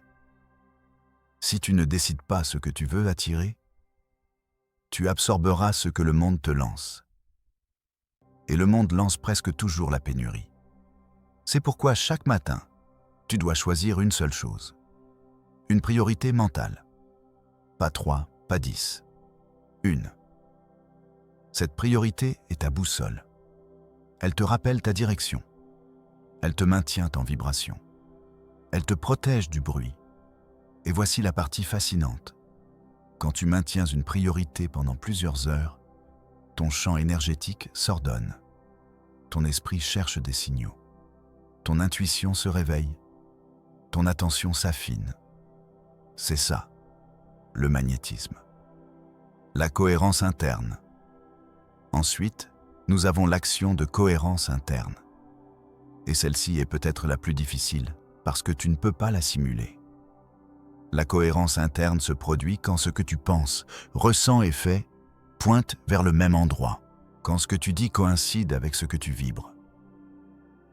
Si tu ne décides pas ce que tu veux attirer, tu absorberas ce que le monde te lance. Et le monde lance presque toujours la pénurie. C'est pourquoi chaque matin, tu dois choisir une seule chose. Une priorité mentale. Pas 3, pas 10. Une. Cette priorité est ta boussole. Elle te rappelle ta direction. Elle te maintient en vibration. Elle te protège du bruit. Et voici la partie fascinante. Quand tu maintiens une priorité pendant plusieurs heures, ton champ énergétique s'ordonne. Ton esprit cherche des signaux. Ton intuition se réveille. Ton attention s'affine. C'est ça, le magnétisme. La cohérence interne. Ensuite, nous avons l'action de cohérence interne. Et celle-ci est peut-être la plus difficile, parce que tu ne peux pas la simuler. La cohérence interne se produit quand ce que tu penses, ressens et fais pointe vers le même endroit, quand ce que tu dis coïncide avec ce que tu vibres,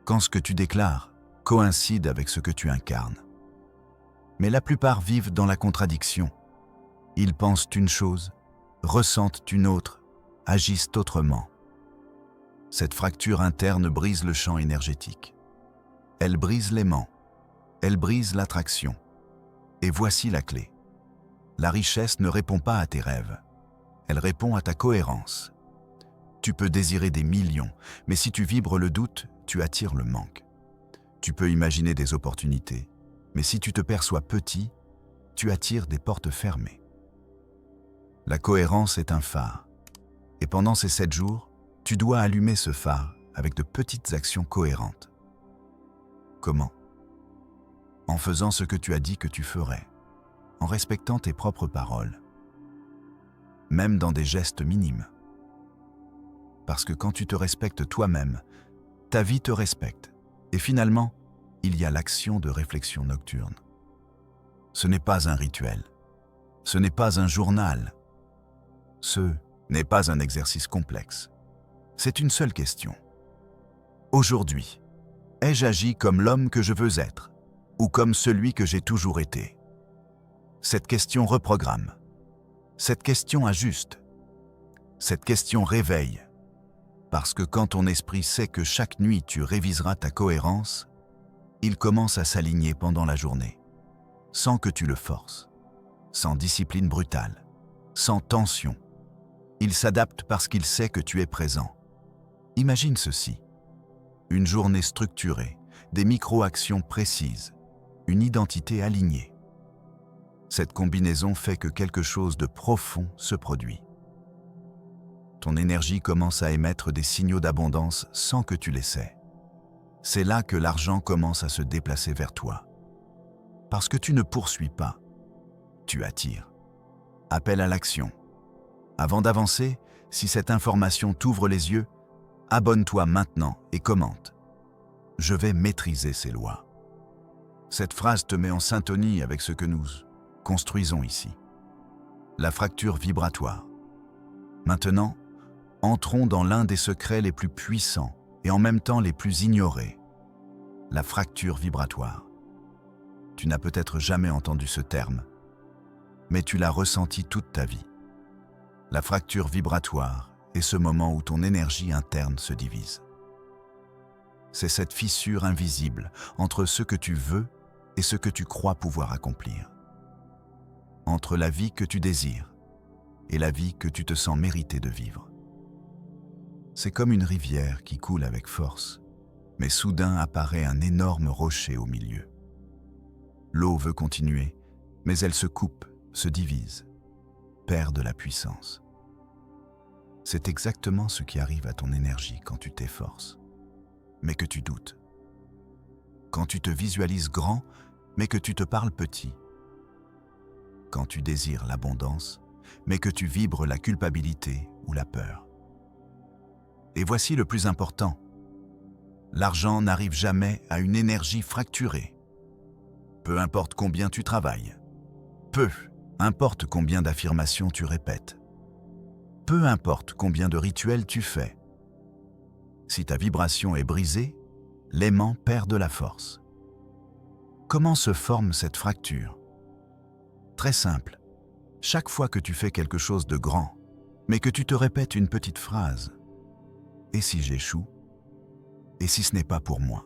quand ce que tu déclares coïncide avec ce que tu incarnes. Mais la plupart vivent dans la contradiction. Ils pensent une chose, ressentent une autre, agissent autrement. Cette fracture interne brise le champ énergétique. Elle brise l'aimant. Elle brise l'attraction. Et voici la clé. La richesse ne répond pas à tes rêves. Elle répond à ta cohérence. Tu peux désirer des millions, mais si tu vibres le doute, tu attires le manque. Tu peux imaginer des opportunités, Mais si tu te perçois petit, tu attires des portes fermées. La cohérence est un phare. Et pendant ces 7 jours, tu dois allumer ce phare avec de petites actions cohérentes. Comment? En faisant ce que tu as dit que tu ferais, en respectant tes propres paroles, même dans des gestes minimes. Parce que quand tu te respectes toi-même, ta vie te respecte. Et finalement, il y a l'action de réflexion nocturne. Ce n'est pas un rituel. Ce n'est pas un journal. Ce n'est pas un exercice complexe. C'est une seule question. Aujourd'hui, ai-je agi comme l'homme que je veux être ou comme celui que j'ai toujours été? Cette question reprogramme. Cette question ajuste. Cette question réveille. Parce que quand ton esprit sait que chaque nuit tu réviseras ta cohérence, il commence à s'aligner pendant la journée, sans que tu le forces, sans discipline brutale, sans tension. Il s'adapte parce qu'il sait que tu es présent. Imagine ceci. Une journée structurée, des micro-actions précises, une identité alignée. Cette combinaison fait que quelque chose de profond se produit. Ton énergie commence à émettre des signaux d'abondance sans que tu l'essaies. C'est là que l'argent commence à se déplacer vers toi. Parce que tu ne poursuis pas, tu attires. Appel à l'action. Avant d'avancer, si cette information t'ouvre les yeux, abonne-toi maintenant et commente. Je vais maîtriser ces lois. Cette phrase te met en syntonie avec ce que nous construisons ici. La fracture vibratoire. Maintenant, entrons dans l'un des secrets les plus puissants et en même temps les plus ignorés. La fracture vibratoire. Tu n'as peut-être jamais entendu ce terme, mais tu l'as ressenti toute ta vie. La fracture vibratoire est ce moment où ton énergie interne se divise. C'est cette fissure invisible entre ce que tu veux et ce que tu crois pouvoir accomplir. Entre la vie que tu désires et la vie que tu te sens mériter de vivre. C'est comme une rivière qui coule avec force, mais soudain apparaît un énorme rocher au milieu. L'eau veut continuer, mais elle se coupe, se divise, perd de la puissance. C'est exactement ce qui arrive à ton énergie quand tu t'efforces, mais que tu doutes. Quand tu te visualises grand, mais que tu te parles petit. Quand tu désires l'abondance, mais que tu vibres la culpabilité ou la peur. Et voici le plus important. L'argent n'arrive jamais à une énergie fracturée. Peu importe combien tu travailles. Peu importe combien d'affirmations tu répètes. Peu importe combien de rituels tu fais. Si ta vibration est brisée, l'aimant perd de la force. Comment se forme cette fracture? Très simple. Chaque fois que tu fais quelque chose de grand, mais que tu te répètes une petite phrase, « Et si j'échoue? Et si ce n'est pas pour moi?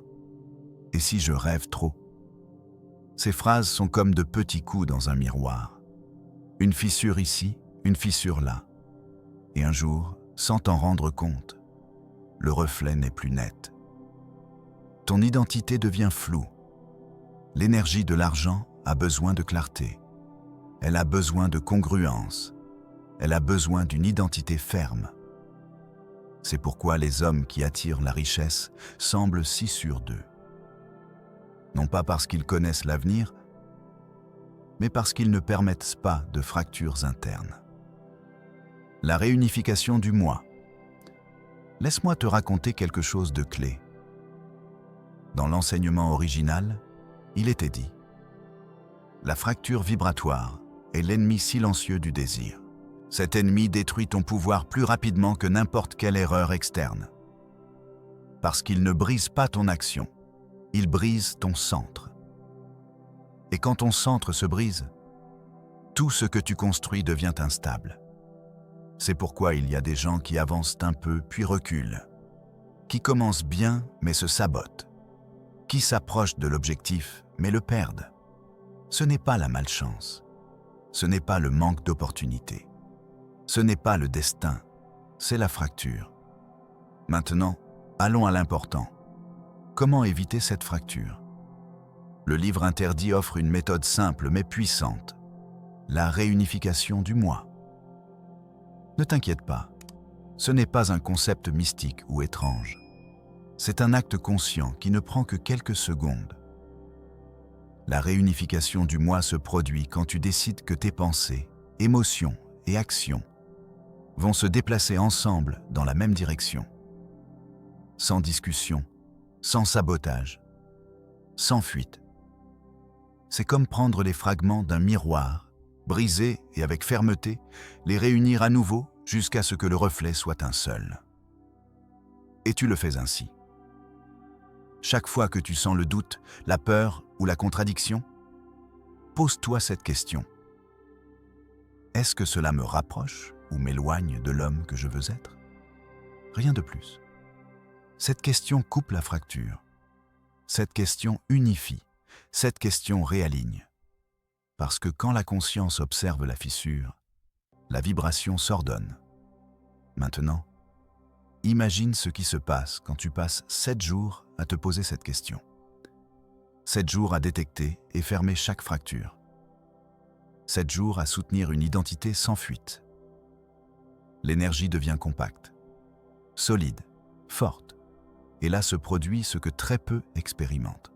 Et si je rêve trop ?» Ces phrases sont comme de petits coups dans un miroir. Une fissure ici, une fissure là. Et un jour, sans t'en rendre compte, le reflet n'est plus net. Ton identité devient floue. L'énergie de l'argent a besoin de clarté. Elle a besoin de congruence. Elle a besoin d'une identité ferme. C'est pourquoi les hommes qui attirent la richesse semblent si sûrs d'eux. Non pas parce qu'ils connaissent l'avenir, mais parce qu'ils ne permettent pas de fractures internes. La réunification du moi. Laisse-moi te raconter quelque chose de clé. Dans l'enseignement original, il était dit « La fracture vibratoire est l'ennemi silencieux du désir. Cet ennemi détruit ton pouvoir plus rapidement que n'importe quelle erreur externe. Parce qu'il ne brise pas ton action, il brise ton centre. Et quand ton centre se brise, tout ce que tu construis devient instable. C'est pourquoi il y a des gens qui avancent un peu puis reculent, qui commencent bien mais se sabotent, qui s'approchent de l'objectif mais le perdent. Ce n'est pas la malchance, ce n'est pas le manque d'opportunité, ce n'est pas le destin, c'est la fracture. Maintenant, allons à l'important. Comment éviter cette fracture? Le livre interdit offre une méthode simple mais puissante, la réunification du moi. Ne t'inquiète pas, ce n'est pas un concept mystique ou étrange. C'est un acte conscient qui ne prend que quelques secondes. La réunification du moi se produit quand tu décides que tes pensées, émotions et actions vont se déplacer ensemble dans la même direction. Sans discussion, sans sabotage, sans fuite. C'est comme prendre les fragments d'un miroir, briser et avec fermeté, les réunir à nouveau jusqu'à ce que le reflet soit un seul. Et tu le fais ainsi. Chaque fois que tu sens le doute, la peur ou la contradiction, pose-toi cette question. Est-ce que cela me rapproche ou m'éloigne de l'homme que je veux être? Rien de plus. Cette question coupe la fracture. Cette question unifie. Cette question réaligne. Parce que quand la conscience observe la fissure, la vibration s'ordonne. Maintenant, imagine ce qui se passe quand tu passes 7 jours à te poser cette question. 7 jours à détecter et fermer chaque fracture. 7 jours à soutenir une identité sans fuite. L'énergie devient compacte, solide, forte, et là se produit ce que très peu expérimentent.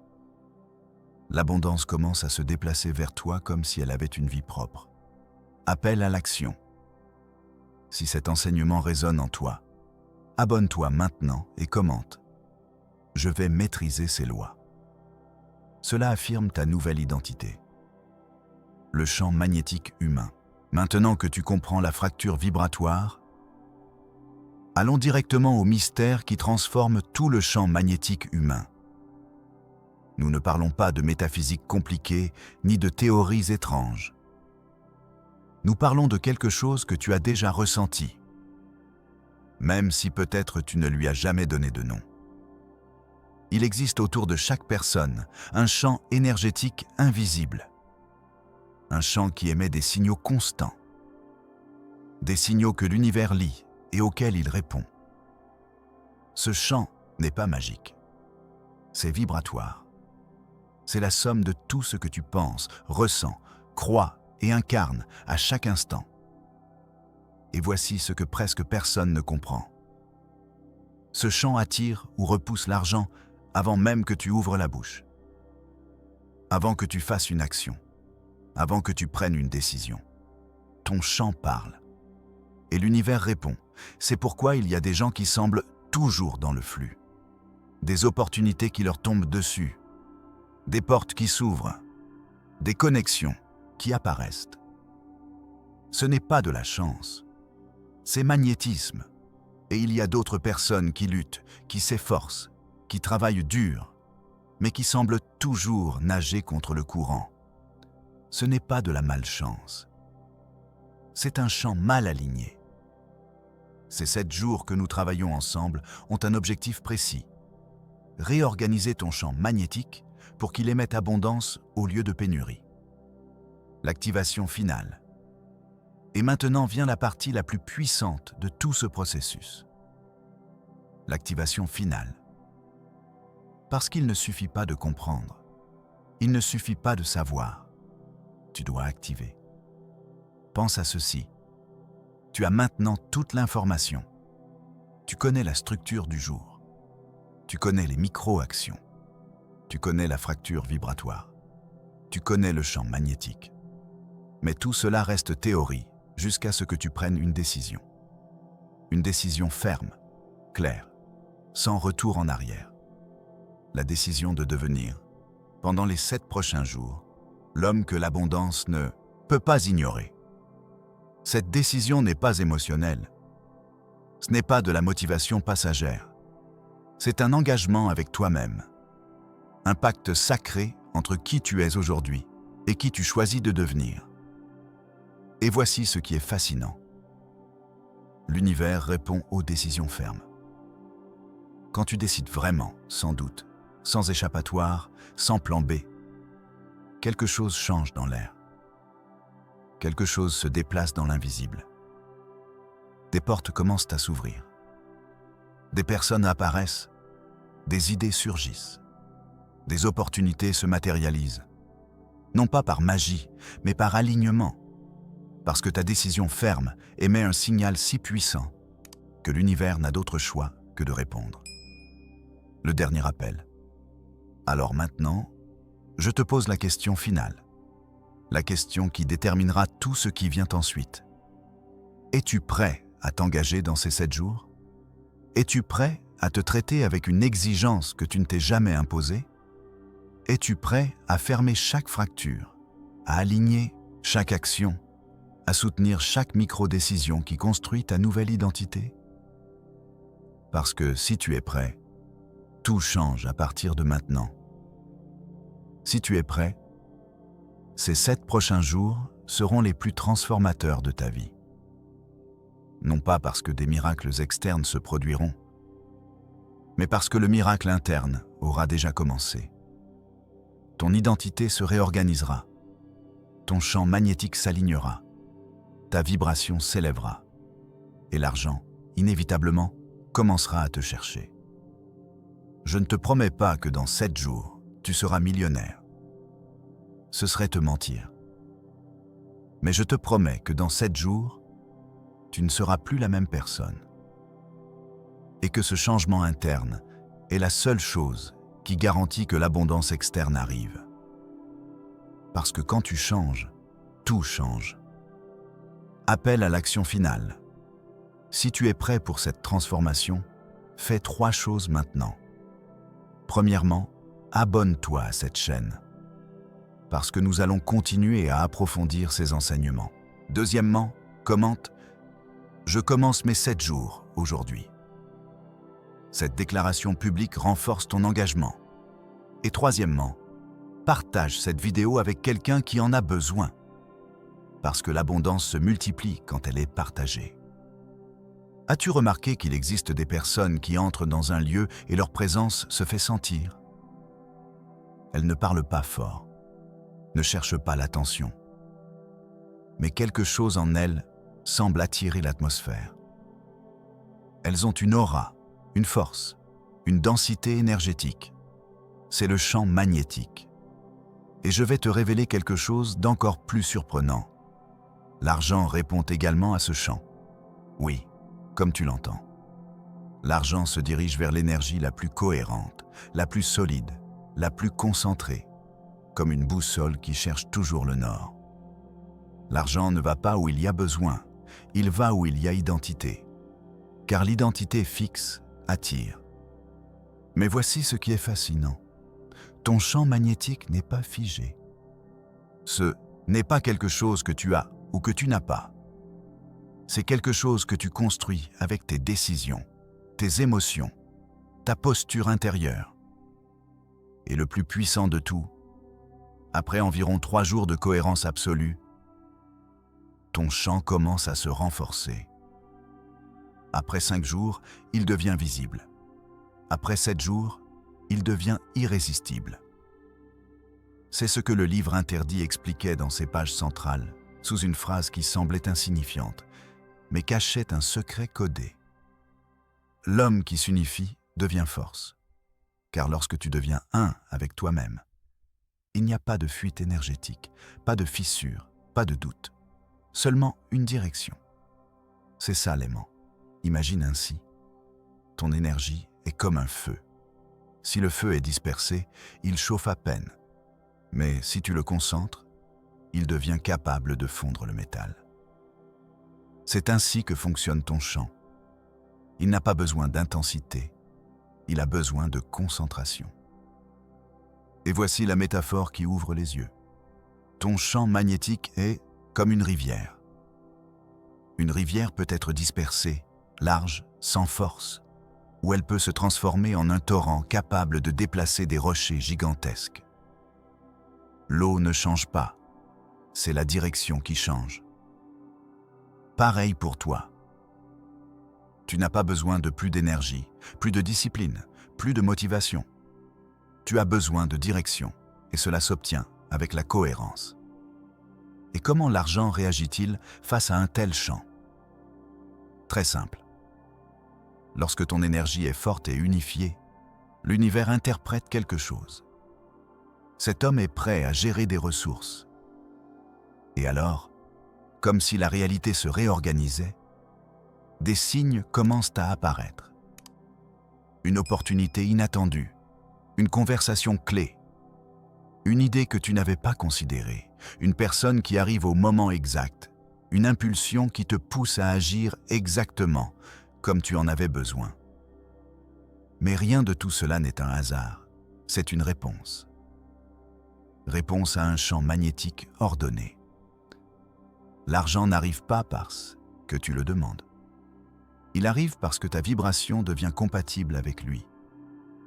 L'abondance commence à se déplacer vers toi comme si elle avait une vie propre. Appel à l'action. Si cet enseignement résonne en toi, abonne-toi maintenant et commente. Je vais maîtriser ces lois. Cela affirme ta nouvelle identité. Le champ magnétique humain. Maintenant que tu comprends la fracture vibratoire, allons directement au mystère qui transforme tout le champ magnétique humain. Nous ne parlons pas de métaphysique compliquée ni de théories étranges. Nous parlons de quelque chose que tu as déjà ressenti, même si peut-être tu ne lui as jamais donné de nom. Il existe autour de chaque personne un champ énergétique invisible, un champ qui émet des signaux constants, des signaux que l'univers lit et auxquels il répond. Ce champ n'est pas magique, c'est vibratoire. C'est la somme de tout ce que tu penses, ressens, crois et incarnes à chaque instant. Et voici ce que presque personne ne comprend. Ce champ attire ou repousse l'argent avant même que tu ouvres la bouche, avant que tu fasses une action, avant que tu prennes une décision. Ton champ parle. Et l'univers répond. C'est pourquoi il y a des gens qui semblent toujours dans le flux. Des opportunités qui leur tombent dessus. Des portes qui s'ouvrent, des connexions qui apparaissent. Ce n'est pas de la chance, c'est magnétisme. Et il y a d'autres personnes qui luttent, qui s'efforcent, qui travaillent dur, mais qui semblent toujours nager contre le courant. Ce n'est pas de la malchance, c'est un champ mal aligné. Ces 7 jours que nous travaillons ensemble ont un objectif précis. Réorganiser ton champ magnétique pour qu'il émette abondance au lieu de pénurie. L'activation finale. Et maintenant vient la partie la plus puissante de tout ce processus. L'activation finale. Parce qu'il ne suffit pas de comprendre. Il ne suffit pas de savoir. Tu dois activer. Pense à ceci. Tu as maintenant toute l'information. Tu connais la structure du jour. Tu connais les micro-actions. Tu connais la fracture vibratoire. Tu connais le champ magnétique. Mais tout cela reste théorie jusqu'à ce que tu prennes une décision. Une décision ferme, claire, sans retour en arrière. La décision de devenir, pendant les 7 prochains jours, l'homme que l'abondance ne peut pas ignorer. Cette décision n'est pas émotionnelle. Ce n'est pas de la motivation passagère. C'est un engagement avec toi-même. Un pacte sacré entre qui tu es aujourd'hui et qui tu choisis de devenir. Et voici ce qui est fascinant. L'univers répond aux décisions fermes. Quand tu décides vraiment, sans doute, sans échappatoire, sans plan B, quelque chose change dans l'air. Quelque chose se déplace dans l'invisible. Des portes commencent à s'ouvrir. Des personnes apparaissent, des idées surgissent. Des opportunités se matérialisent. Non pas par magie, mais par alignement. Parce que ta décision ferme émet un signal si puissant que l'univers n'a d'autre choix que de répondre. Le dernier appel. Alors maintenant, je te pose la question finale. La question qui déterminera tout ce qui vient ensuite. Es-tu prêt à t'engager dans ces 7 jours? Es-tu prêt à te traiter avec une exigence que tu ne t'es jamais imposée? Es-tu prêt à fermer chaque fracture, à aligner chaque action, à soutenir chaque micro-décision qui construit ta nouvelle identité? Parce que si tu es prêt, tout change à partir de maintenant. Si tu es prêt, ces 7 prochains jours seront les plus transformateurs de ta vie. Non pas parce que des miracles externes se produiront, mais parce que le miracle interne aura déjà commencé. Ton identité se réorganisera, ton champ magnétique s'alignera, ta vibration s'élèvera, et l'argent, inévitablement, commencera à te chercher. Je ne te promets pas que dans 7 jours, tu seras millionnaire. Ce serait te mentir. Mais je te promets que dans 7 jours, tu ne seras plus la même personne. Et que ce changement interne est la seule chose qui garantit que l'abondance externe arrive. Parce que quand tu changes, tout change. Appel à l'action finale. Si tu es prêt pour cette transformation, fais 3 choses maintenant. Premièrement, abonne-toi à cette chaîne. Parce que nous allons continuer à approfondir ces enseignements. Deuxièmement, commente « Je commence mes 7 jours aujourd'hui ». Cette déclaration publique renforce ton engagement. Et troisièmement, partage cette vidéo avec quelqu'un qui en a besoin. Parce que l'abondance se multiplie quand elle est partagée. As-tu remarqué qu'il existe des personnes qui entrent dans un lieu et leur présence se fait sentir? Elles ne parlent pas fort, ne cherchent pas l'attention. Mais quelque chose en elles semble attirer l'atmosphère. Elles ont une aura, une force, une densité énergétique. C'est le champ magnétique. Et je vais te révéler quelque chose d'encore plus surprenant. L'argent répond également à ce champ. Oui, comme tu l'entends. L'argent se dirige vers l'énergie la plus cohérente, la plus solide, la plus concentrée, comme une boussole qui cherche toujours le nord. L'argent ne va pas où il y a besoin, il va où il y a identité. Car l'identité fixe attire. Mais voici ce qui est fascinant. Ton champ magnétique n'est pas figé. Ce n'est pas quelque chose que tu as ou que tu n'as pas. C'est quelque chose que tu construis avec tes décisions, tes émotions, ta posture intérieure. Et le plus puissant de tout, après environ 3 jours de cohérence absolue, ton champ commence à se renforcer. Après 5 jours, il devient visible. Après 7 jours, il devient irrésistible. C'est ce que le livre interdit expliquait dans ses pages centrales, sous une phrase qui semblait insignifiante, mais cachait un secret codé. L'homme qui s'unifie devient force, car lorsque tu deviens un avec toi-même, il n'y a pas de fuite énergétique, pas de fissure, pas de doute, seulement une direction. C'est ça l'aimant. Imagine ainsi, ton énergie est comme un feu. Si le feu est dispersé, il chauffe à peine. Mais si tu le concentres, il devient capable de fondre le métal. C'est ainsi que fonctionne ton champ. Il n'a pas besoin d'intensité, il a besoin de concentration. Et voici la métaphore qui ouvre les yeux. Ton champ magnétique est comme une rivière. Une rivière peut être dispersée, large, sans force, ou elle peut se transformer en un torrent capable de déplacer des rochers gigantesques. L'eau ne change pas, c'est la direction qui change. Pareil pour toi. Tu n'as pas besoin de plus d'énergie, plus de discipline, plus de motivation. Tu as besoin de direction, et cela s'obtient avec la cohérence. Et comment l'argent réagit-il face à un tel champ? Très simple. Lorsque ton énergie est forte et unifiée, l'univers interprète quelque chose. Cet homme est prêt à gérer des ressources. Et alors, comme si la réalité se réorganisait, des signes commencent à apparaître. Une opportunité inattendue, une conversation clé, une idée que tu n'avais pas considérée, une personne qui arrive au moment exact, une impulsion qui te pousse à agir exactement comme tu en avais besoin. Mais rien de tout cela n'est un hasard, c'est une réponse. Réponse à un champ magnétique ordonné. L'argent n'arrive pas parce que tu le demandes. Il arrive parce que ta vibration devient compatible avec lui.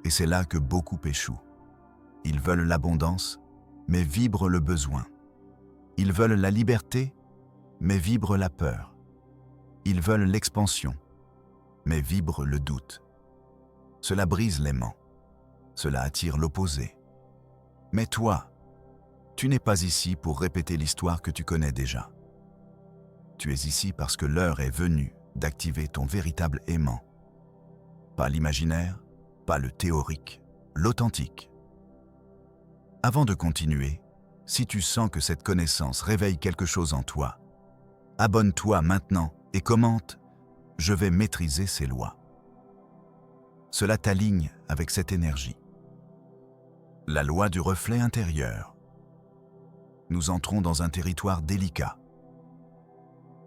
Et c'est là que beaucoup échouent. Ils veulent l'abondance, mais vibrent le besoin. Ils veulent la liberté, mais vibrent la peur. Ils veulent l'expansion, mais vibrent le doute. Cela brise l'aimant. Cela attire l'opposé. Mais toi, tu n'es pas ici pour répéter l'histoire que tu connais déjà. Tu es ici parce que l'heure est venue d'activer ton véritable aimant. Pas l'imaginaire, pas le théorique, l'authentique. Avant de continuer, si tu sens que cette connaissance réveille quelque chose en toi, abonne-toi maintenant et commente « Je vais maîtriser ces lois ». Cela t'aligne avec cette énergie. La loi du reflet intérieur. Nous entrons dans un territoire délicat.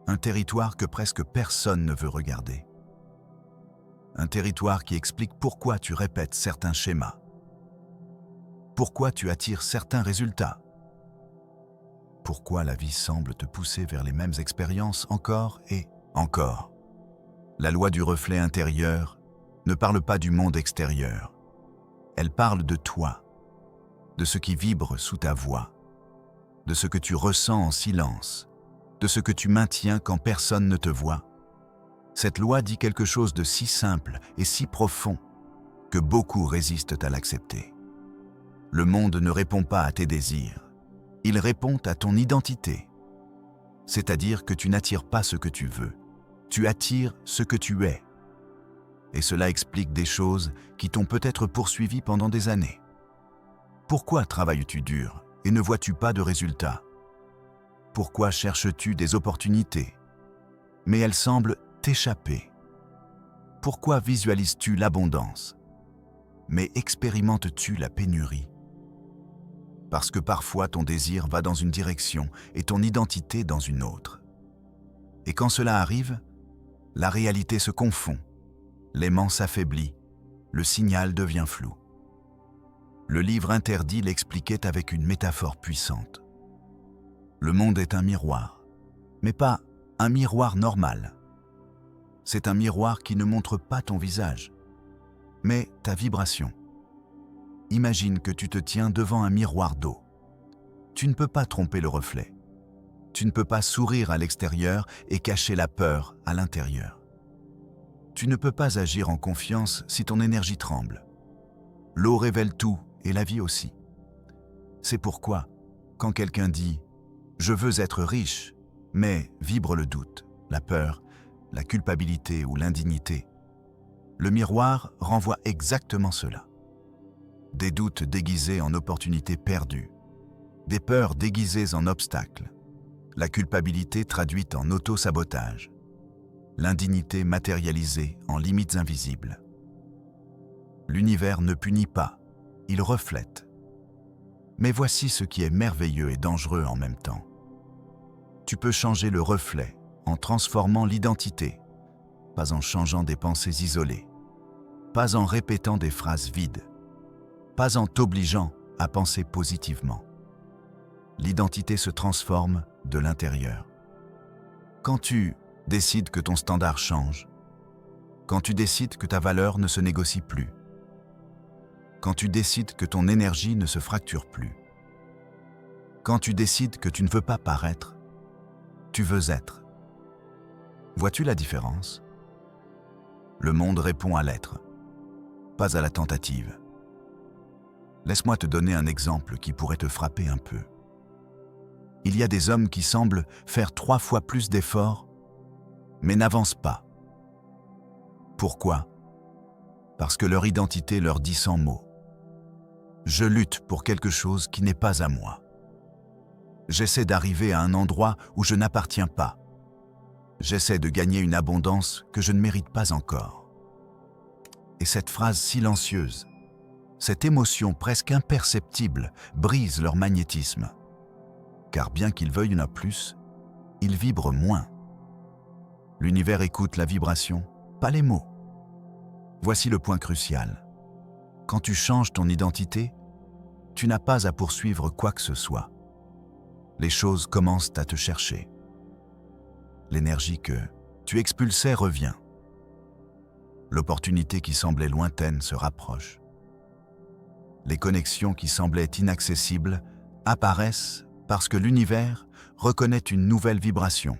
Un territoire que presque personne ne veut regarder. Un territoire qui explique pourquoi tu répètes certains schémas. Pourquoi tu attires certains résultats. Pourquoi la vie semble te pousser vers les mêmes expériences encore et encore. La loi du reflet intérieur ne parle pas du monde extérieur. Elle parle de toi, de ce qui vibre sous ta voix, de ce que tu ressens en silence, de ce que tu maintiens quand personne ne te voit. Cette loi dit quelque chose de si simple et si profond que beaucoup résistent à l'accepter. Le monde ne répond pas à tes désirs, il répond à ton identité. C'est-à-dire que tu n'attires pas ce que tu veux, tu attires ce que tu es. Et cela explique des choses qui t'ont peut-être poursuivi pendant des années. Pourquoi travailles-tu dur et ne vois-tu pas de résultats? Pourquoi cherches-tu des opportunités, mais elles semblent t'échapper? Pourquoi visualises-tu l'abondance, mais expérimentes-tu la pénurie? Parce que parfois ton désir va dans une direction et ton identité dans une autre. Et quand cela arrive, la réalité se confond, l'aimant s'affaiblit, le signal devient flou. Le livre interdit l'expliquait avec une métaphore puissante. Le monde est un miroir, mais pas un miroir normal. C'est un miroir qui ne montre pas ton visage, mais ta vibration. Imagine que tu te tiens devant un miroir d'eau. Tu ne peux pas tromper le reflet. Tu ne peux pas sourire à l'extérieur et cacher la peur à l'intérieur. Tu ne peux pas agir en confiance si ton énergie tremble. L'eau révèle tout et la vie aussi. C'est pourquoi, quand quelqu'un dit « Je veux être riche », mais vibre le doute, la peur, la culpabilité ou l'indignité, le miroir renvoie exactement cela. Des doutes déguisés en opportunités perdues, des peurs déguisées en obstacles, la culpabilité traduite en auto-sabotage, l'indignité matérialisée en limites invisibles. L'univers ne punit pas, il reflète. Mais voici ce qui est merveilleux et dangereux en même temps. Tu peux changer le reflet en transformant l'identité, pas en changeant des pensées isolées, pas en répétant des phrases vides, pas en t'obligeant à penser positivement. L'identité se transforme de l'intérieur. Quand tu décides que ton standard change, quand tu décides que ta valeur ne se négocie plus, quand tu décides que ton énergie ne se fracture plus, quand tu décides que tu ne veux pas paraître, tu veux être. Vois-tu la différence? Le monde répond à l'être, pas à la tentative. Laisse-moi te donner un exemple qui pourrait te frapper un peu. Il y a des hommes qui semblent faire 3 fois plus d'efforts, mais n'avancent pas. Pourquoi? Parce que leur identité leur dit sans mots. Je lutte pour quelque chose qui n'est pas à moi. J'essaie d'arriver à un endroit où je n'appartiens pas. J'essaie de gagner une abondance que je ne mérite pas encore. Et cette phrase silencieuse, cette émotion presque imperceptible, brise leur magnétisme. Car bien qu'ils veuillent un plus, ils vibrent moins. L'univers écoute la vibration, pas les mots. Voici le point crucial. Quand tu changes ton identité, tu n'as pas à poursuivre quoi que ce soit. Les choses commencent à te chercher. L'énergie que tu expulsais revient. L'opportunité qui semblait lointaine se rapproche. Les connexions qui semblaient inaccessibles apparaissent parce que l'univers reconnaît une nouvelle vibration,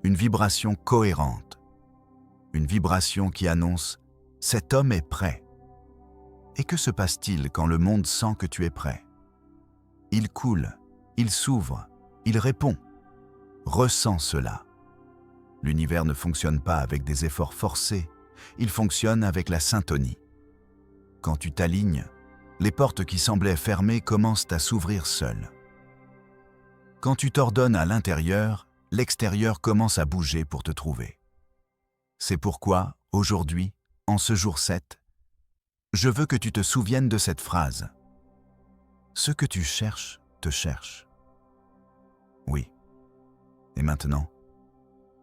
une vibration cohérente, une vibration qui annonce « cet homme est prêt ». Et que se passe-t-il quand le monde sent que tu es prêt? Il coule, il s'ouvre, il répond. Ressens cela. L'univers ne fonctionne pas avec des efforts forcés, il fonctionne avec la syntonie. Quand tu t'alignes, les portes qui semblaient fermées commencent à s'ouvrir seules. Quand tu t'ordonnes à l'intérieur, l'extérieur commence à bouger pour te trouver. C'est pourquoi, aujourd'hui, en ce jour 7, je veux que tu te souviennes de cette phrase. Ce que tu cherches, te cherche. Oui. Et maintenant,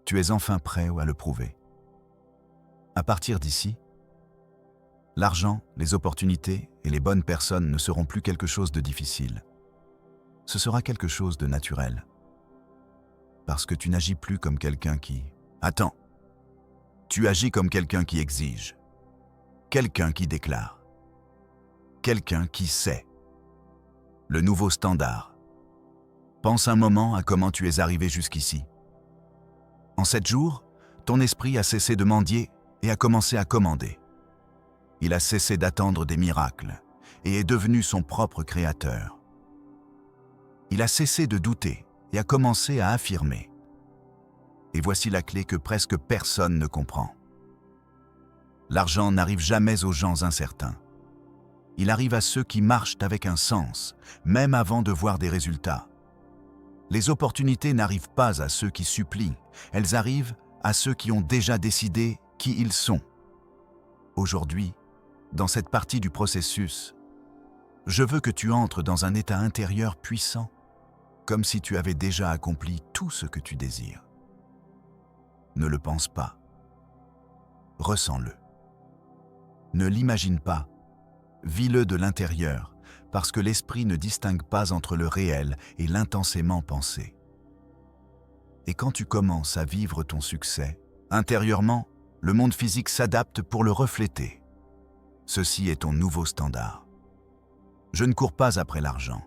tu es enfin prêt à le prouver. À partir d'ici, l'argent, les opportunités et les bonnes personnes ne seront plus quelque chose de difficile. Ce sera quelque chose de naturel. Parce que tu n'agis plus comme quelqu'un qui... Attends. Tu agis comme quelqu'un qui exige. Quelqu'un qui déclare. Quelqu'un qui sait. Le nouveau standard. Pense un moment à comment tu es arrivé jusqu'ici. En 7 jours, ton esprit a cessé de mendier et a commencé à commander. Il a cessé d'attendre des miracles et est devenu son propre créateur. Il a cessé de douter et a commencé à affirmer. Et voici la clé que presque personne ne comprend. L'argent n'arrive jamais aux gens incertains. Il arrive à ceux qui marchent avec un sens, même avant de voir des résultats. Les opportunités n'arrivent pas à ceux qui supplient, elles arrivent à ceux qui ont déjà décidé qui ils sont. Aujourd'hui, dans cette partie du processus, je veux que tu entres dans un état intérieur puissant, comme si tu avais déjà accompli tout ce que tu désires. Ne le pense pas. Ressens-le. Ne l'imagine pas. Vis-le de l'intérieur, parce que l'esprit ne distingue pas entre le réel et l'intensément pensé. Et quand tu commences à vivre ton succès, intérieurement, le monde physique s'adapte pour le refléter. Ceci est ton nouveau standard. Je ne cours pas après l'argent.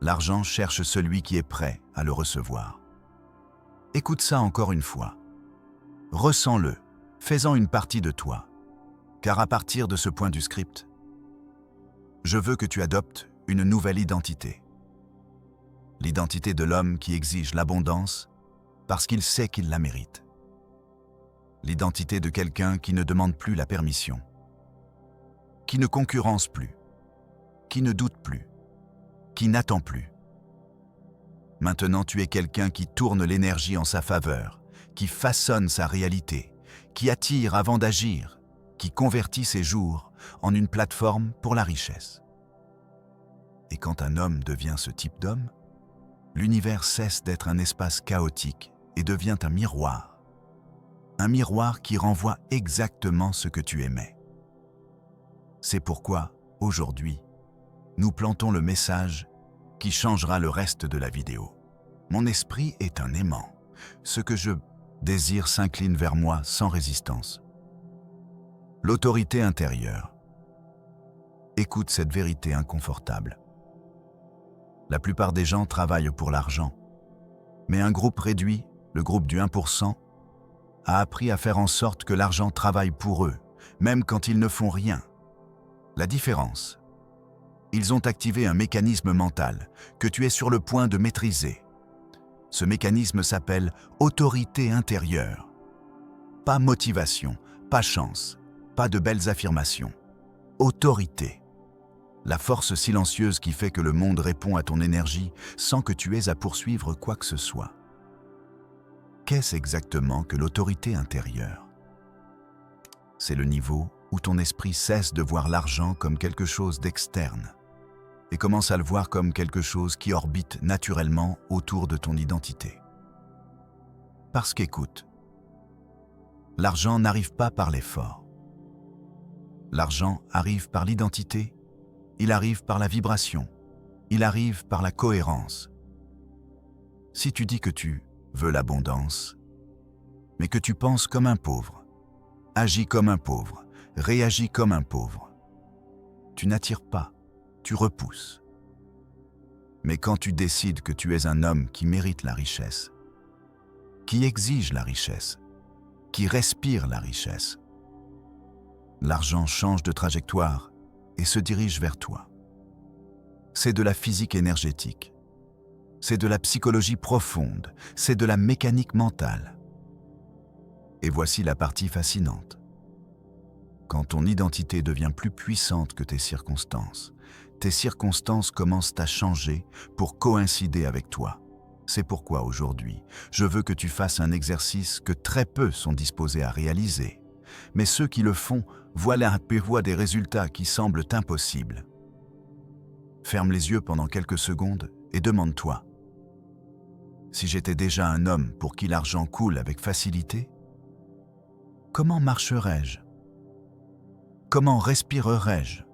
L'argent cherche celui qui est prêt à le recevoir. Écoute ça encore une fois. Ressens-le, fais-en une partie de toi. Car à partir de ce point du script, je veux que tu adoptes une nouvelle identité. L'identité de l'homme qui exige l'abondance parce qu'il sait qu'il la mérite. L'identité de quelqu'un qui ne demande plus la permission, qui ne concurrence plus, qui ne doute plus, qui n'attend plus. Maintenant, tu es quelqu'un qui tourne l'énergie en sa faveur, qui façonne sa réalité, qui attire avant d'agir, qui convertit ses jours en une plateforme pour la richesse. Et quand un homme devient ce type d'homme, l'univers cesse d'être un espace chaotique et devient un miroir qui renvoie exactement ce que tu aimais. C'est pourquoi, aujourd'hui, nous plantons le message qui changera le reste de la vidéo. Mon esprit est un aimant. Ce que je désire s'incline vers moi sans résistance. L'autorité intérieure. Écoute cette vérité inconfortable. La plupart des gens travaillent pour l'argent, mais un groupe réduit, le groupe du 1%, a appris à faire en sorte que l'argent travaille pour eux, même quand ils ne font rien. La différence, ils ont activé un mécanisme mental que tu es sur le point de maîtriser. Ce mécanisme s'appelle autorité intérieure. Pas motivation, pas chance, pas de belles affirmations. Autorité. la force silencieuse qui fait que le monde répond à ton énergie sans que tu aies à poursuivre quoi que ce soit. Qu'est-ce exactement que l'autorité intérieure? C'est le niveau où ton esprit cesse de voir l'argent comme quelque chose d'externe et commence à le voir comme quelque chose qui orbite naturellement autour de ton identité. Parce qu'écoute, l'argent n'arrive pas par l'effort. L'argent arrive par l'identité, il arrive par la vibration, il arrive par la cohérence. Si tu dis que tu veux l'abondance, mais que tu penses comme un pauvre, agis comme un pauvre, réagis comme un pauvre, tu n'attires pas, tu repousses. Mais quand tu décides que tu es un homme qui mérite la richesse, qui exige la richesse, qui respire la richesse, l'argent change de trajectoire et se dirige vers toi. C'est de la physique énergétique, c'est de la psychologie profonde, c'est de la mécanique mentale. Et voici la partie fascinante. Quand ton identité devient plus puissante que tes circonstances commencent à changer pour coïncider avec toi. C'est pourquoi aujourd'hui, je veux que tu fasses un exercice que très peu sont disposés à réaliser. Mais ceux qui le font voient des résultats qui semblent impossibles. Ferme les yeux pendant quelques secondes et demande-toi: si j'étais déjà un homme pour qui l'argent coule avec facilité, comment marcherais-je? Comment respirerais-je?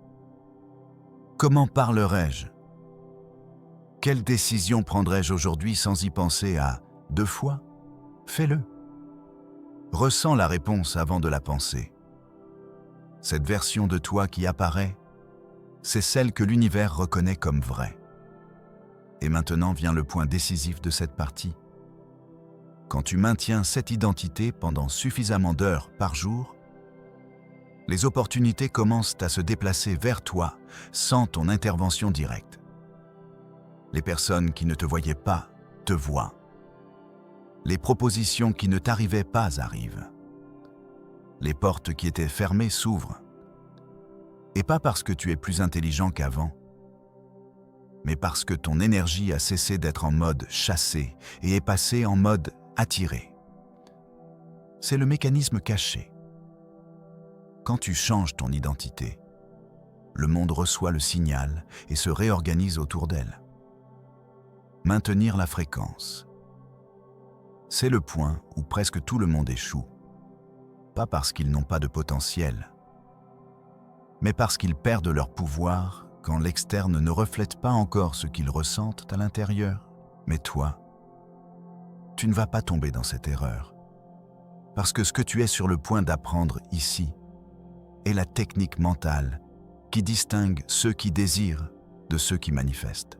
Comment parlerais-je? Quelle décision prendrais-je aujourd'hui sans y penser à 2 fois? Fais-le. Ressens la réponse avant de la penser. Cette version de toi qui apparaît, c'est celle que l'univers reconnaît comme vraie. Et maintenant vient le point décisif de cette partie. Quand tu maintiens cette identité pendant suffisamment d'heures par jour, les opportunités commencent à se déplacer vers toi sans ton intervention directe. Les personnes qui ne te voyaient pas te voient. Les propositions qui ne t'arrivaient pas arrivent. Les portes qui étaient fermées s'ouvrent. Et pas parce que tu es plus intelligent qu'avant, mais parce que ton énergie a cessé d'être en mode chassé et est passée en mode attiré. C'est le mécanisme caché. Quand tu changes ton identité, le monde reçoit le signal et se réorganise autour d'elle. Maintenir la fréquence. C'est le point où presque tout le monde échoue. Pas parce qu'ils n'ont pas de potentiel, mais parce qu'ils perdent leur pouvoir quand l'externe ne reflète pas encore ce qu'ils ressentent à l'intérieur. Mais toi, tu ne vas pas tomber dans cette erreur. Parce que ce que tu es sur le point d'apprendre ici est la technique mentale qui distingue ceux qui désirent de ceux qui manifestent.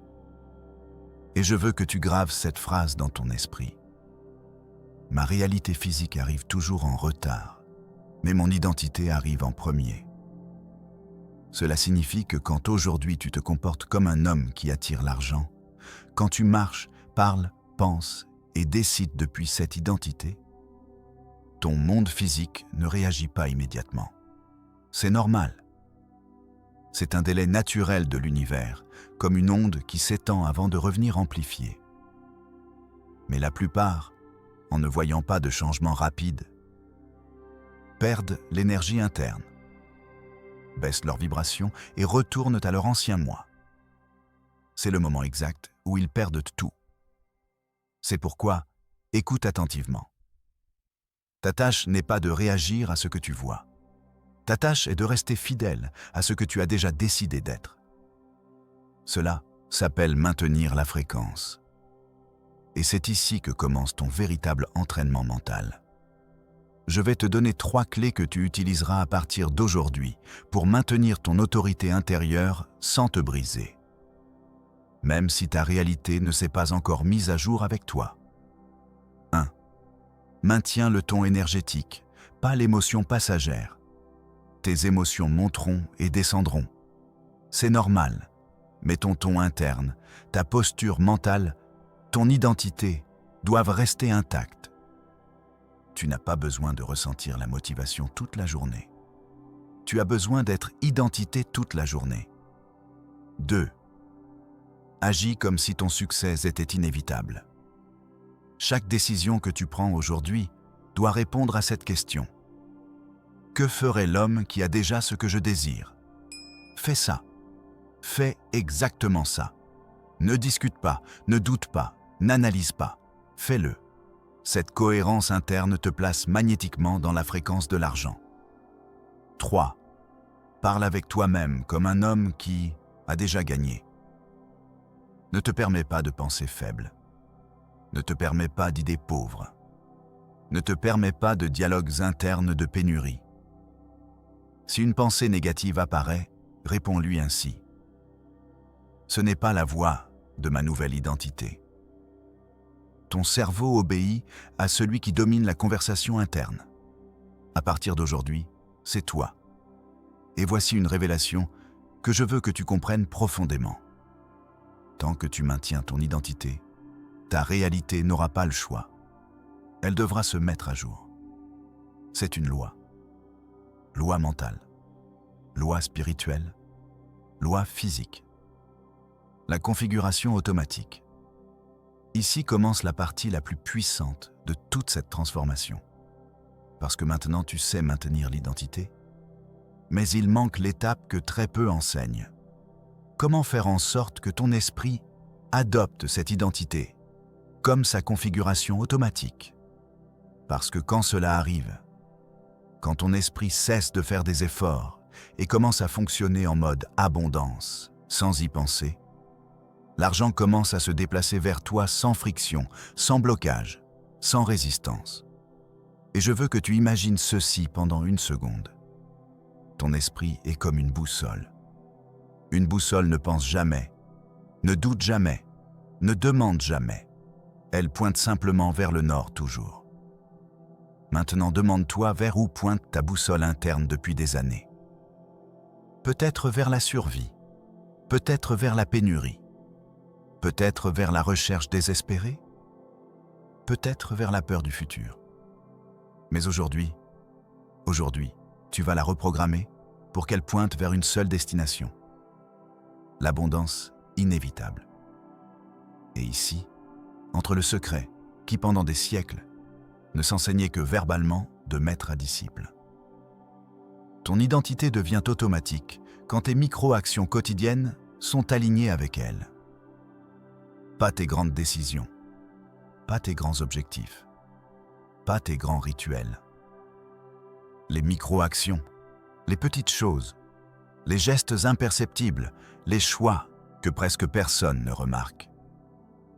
Et je veux que tu graves cette phrase dans ton esprit. Ma réalité physique arrive toujours en retard, mais mon identité arrive en premier. Cela signifie que quand aujourd'hui tu te comportes comme un homme qui attire l'argent, quand tu marches, parles, penses et décides depuis cette identité, ton monde physique ne réagit pas immédiatement. C'est normal. C'est un délai naturel de l'univers, comme une onde qui s'étend avant de revenir amplifiée. Mais la plupart, en ne voyant pas de changement rapide, perdent l'énergie interne, baissent leur vibration et retournent à leur ancien moi. C'est le moment exact où ils perdent tout. C'est pourquoi, écoute attentivement. Ta tâche n'est pas de réagir à ce que tu vois. Ta tâche est de rester fidèle à ce que tu as déjà décidé d'être. Cela s'appelle maintenir la fréquence. Et c'est ici que commence ton véritable entraînement mental. Je vais te donner 3 clés que tu utiliseras à partir d'aujourd'hui pour maintenir ton autorité intérieure sans te briser. Même si ta réalité ne s'est pas encore mise à jour avec toi. 1. Maintiens le ton énergétique, pas l'émotion passagère. Tes émotions monteront et descendront. C'est normal, mais ton ton interne, ta posture mentale, ton identité doivent rester intactes. Tu n'as pas besoin de ressentir la motivation toute la journée. Tu as besoin d'être identité toute la journée. 2. Agis comme si ton succès était inévitable. Chaque décision que tu prends aujourd'hui doit répondre à cette question. Que ferait l'homme qui a déjà ce que je désire? Fais ça. Fais exactement ça. Ne discute pas, ne doute pas, n'analyse pas. Fais-le. Cette cohérence interne te place magnétiquement dans la fréquence de l'argent. 3. Parle avec toi-même comme un homme qui a déjà gagné. Ne te permets pas de penser faible. Ne te permets pas d'idées pauvres. Ne te permets pas de dialogues internes de pénurie. Si une pensée négative apparaît, réponds-lui ainsi. Ce n'est pas la voix de ma nouvelle identité. Ton cerveau obéit à celui qui domine la conversation interne. À partir d'aujourd'hui, c'est toi. Et voici une révélation que je veux que tu comprennes profondément. Tant que tu maintiens ton identité, ta réalité n'aura pas le choix. Elle devra se mettre à jour. C'est une loi. Loi mentale, loi spirituelle, loi physique. La configuration automatique. Ici commence la partie la plus puissante de toute cette transformation. Parce que maintenant tu sais maintenir l'identité, mais il manque l'étape que très peu enseignent. Comment faire en sorte que ton esprit adopte cette identité comme sa configuration automatique? Parce que quand cela arrive, quand ton esprit cesse de faire des efforts et commence à fonctionner en mode abondance, sans y penser, l'argent commence à se déplacer vers toi sans friction, sans blocage, sans résistance. Et je veux que tu imagines ceci pendant une seconde. Ton esprit est comme une boussole. Une boussole ne pense jamais, ne doute jamais, ne demande jamais. Elle pointe simplement vers le nord toujours. Maintenant, demande-toi vers où pointe ta boussole interne depuis des années. Peut-être vers la survie, peut-être vers la pénurie, peut-être vers la recherche désespérée, peut-être vers la peur du futur. Mais aujourd'hui, tu vas la reprogrammer pour qu'elle pointe vers une seule destination. L'abondance inévitable. Et ici, entre le secret qui pendant des siècles ne s'enseignait que verbalement de maître à disciple. Ton identité devient automatique quand tes micro-actions quotidiennes sont alignées avec elle. Pas tes grandes décisions, pas tes grands objectifs, pas tes grands rituels. Les micro-actions, les petites choses, les gestes imperceptibles, les choix que presque personne ne remarque.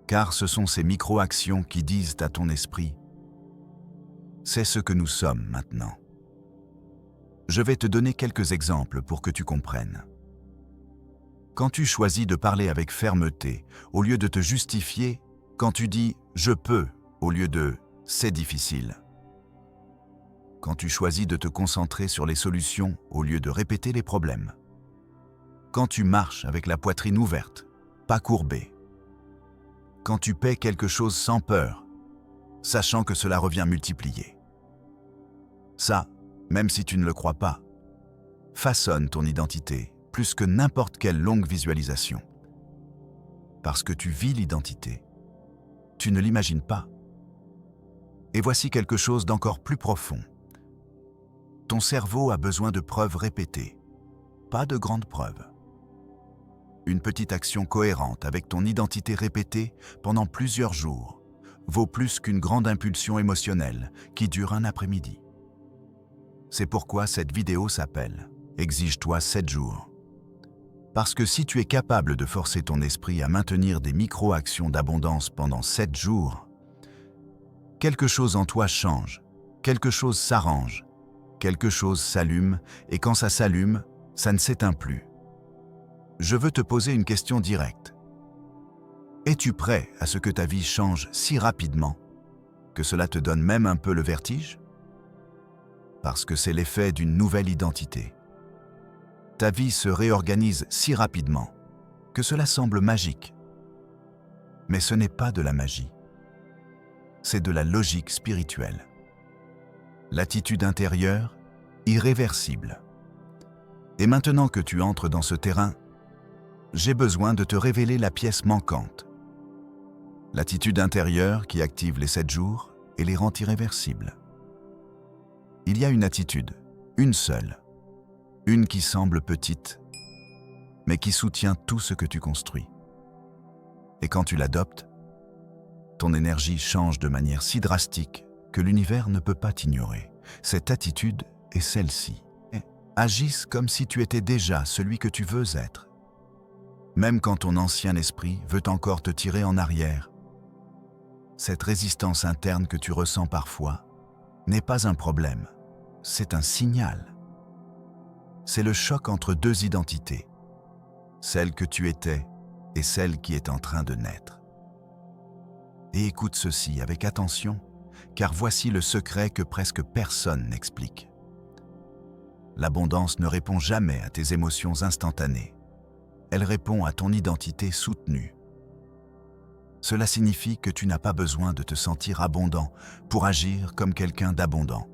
Car ce sont ces micro-actions qui disent à ton esprit « C'est ce que nous sommes maintenant ». Je vais te donner quelques exemples pour que tu comprennes. Quand tu choisis de parler avec fermeté, au lieu de te justifier, quand tu dis « je peux » au lieu de « c'est difficile ». Quand tu choisis de te concentrer sur les solutions au lieu de répéter les problèmes. Quand tu marches avec la poitrine ouverte, pas courbée. Quand tu paies quelque chose sans peur, sachant que cela revient multiplié. Ça, même si tu ne le crois pas, façonne ton identité plus que n'importe quelle longue visualisation. Parce que tu vis l'identité, tu ne l'imagines pas. Et voici quelque chose d'encore plus profond. Ton cerveau a besoin de preuves répétées, pas de grandes preuves. Une petite action cohérente avec ton identité répétée pendant plusieurs jours vaut plus qu'une grande impulsion émotionnelle qui dure un après-midi. C'est pourquoi cette vidéo s'appelle « Exige-toi 7 jours ». Parce que si tu es capable de forcer ton esprit à maintenir des micro-actions d'abondance pendant 7 jours, quelque chose en toi change, quelque chose s'arrange, quelque chose s'allume, et quand ça s'allume, ça ne s'éteint plus. Je veux te poser une question directe. Es-tu prêt à ce que ta vie change si rapidement que cela te donne même un peu le vertige? Parce que c'est l'effet d'une nouvelle identité. Ta vie se réorganise si rapidement que cela semble magique. Mais ce n'est pas de la magie. C'est de la logique spirituelle. L'attitude intérieure, irréversible. Et maintenant que tu entres dans ce terrain, j'ai besoin de te révéler la pièce manquante. L'attitude intérieure qui active les 7 jours et les rend irréversibles. Il y a une attitude, une seule, une qui semble petite, mais qui soutient tout ce que tu construis. Et quand tu l'adoptes, ton énergie change de manière si drastique que l'univers ne peut pas t'ignorer. Cette attitude est celle-ci. Agisse comme si tu étais déjà celui que tu veux être. Même quand ton ancien esprit veut encore te tirer en arrière, cette résistance interne que tu ressens parfois n'est pas un problème, c'est un signal. C'est le choc entre 2 identités, celle que tu étais et celle qui est en train de naître. Et écoute ceci avec attention, car voici le secret que presque personne n'explique. L'abondance ne répond jamais à tes émotions instantanées. Elle répond à ton identité soutenue. Cela signifie que tu n'as pas besoin de te sentir abondant pour agir comme quelqu'un d'abondant.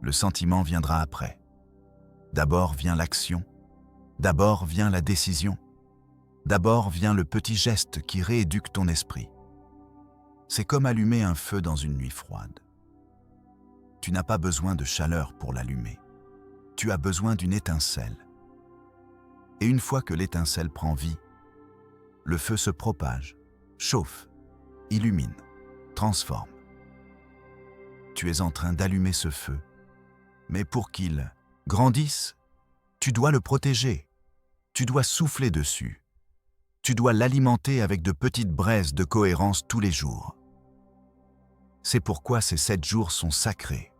Le sentiment viendra après. D'abord vient l'action. D'abord vient la décision. D'abord vient le petit geste qui rééduque ton esprit. C'est comme allumer un feu dans une nuit froide. Tu n'as pas besoin de chaleur pour l'allumer. Tu as besoin d'une étincelle. Et une fois que l'étincelle prend vie, le feu se propage, chauffe, illumine, transforme. Tu es en train d'allumer ce feu, mais pour qu'il grandisse, tu dois le protéger, tu dois souffler dessus, tu dois l'alimenter avec de petites braises de cohérence tous les jours. C'est pourquoi ces 7 jours sont sacrés.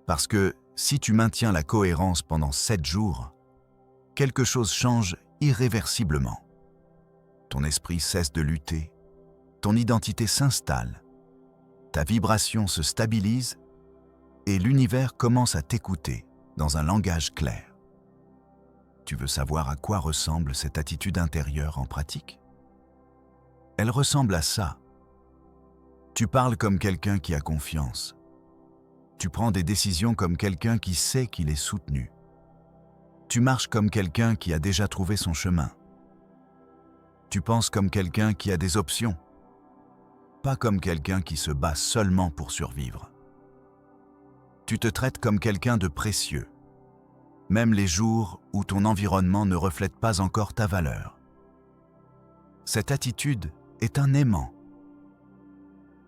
Parce que si tu maintiens la cohérence pendant 7 jours, quelque chose change irréversiblement. Ton esprit cesse de lutter, ton identité s'installe, ta vibration se stabilise et l'univers commence à t'écouter dans un langage clair. Tu veux savoir à quoi ressemble cette attitude intérieure en pratique? Elle ressemble à ça. Tu parles comme quelqu'un qui a confiance. Tu prends des décisions comme quelqu'un qui sait qu'il est soutenu. Tu marches comme quelqu'un qui a déjà trouvé son chemin. Tu penses comme quelqu'un qui a des options, pas comme quelqu'un qui se bat seulement pour survivre. Tu te traites comme quelqu'un de précieux, même les jours où ton environnement ne reflète pas encore ta valeur. Cette attitude est un aimant.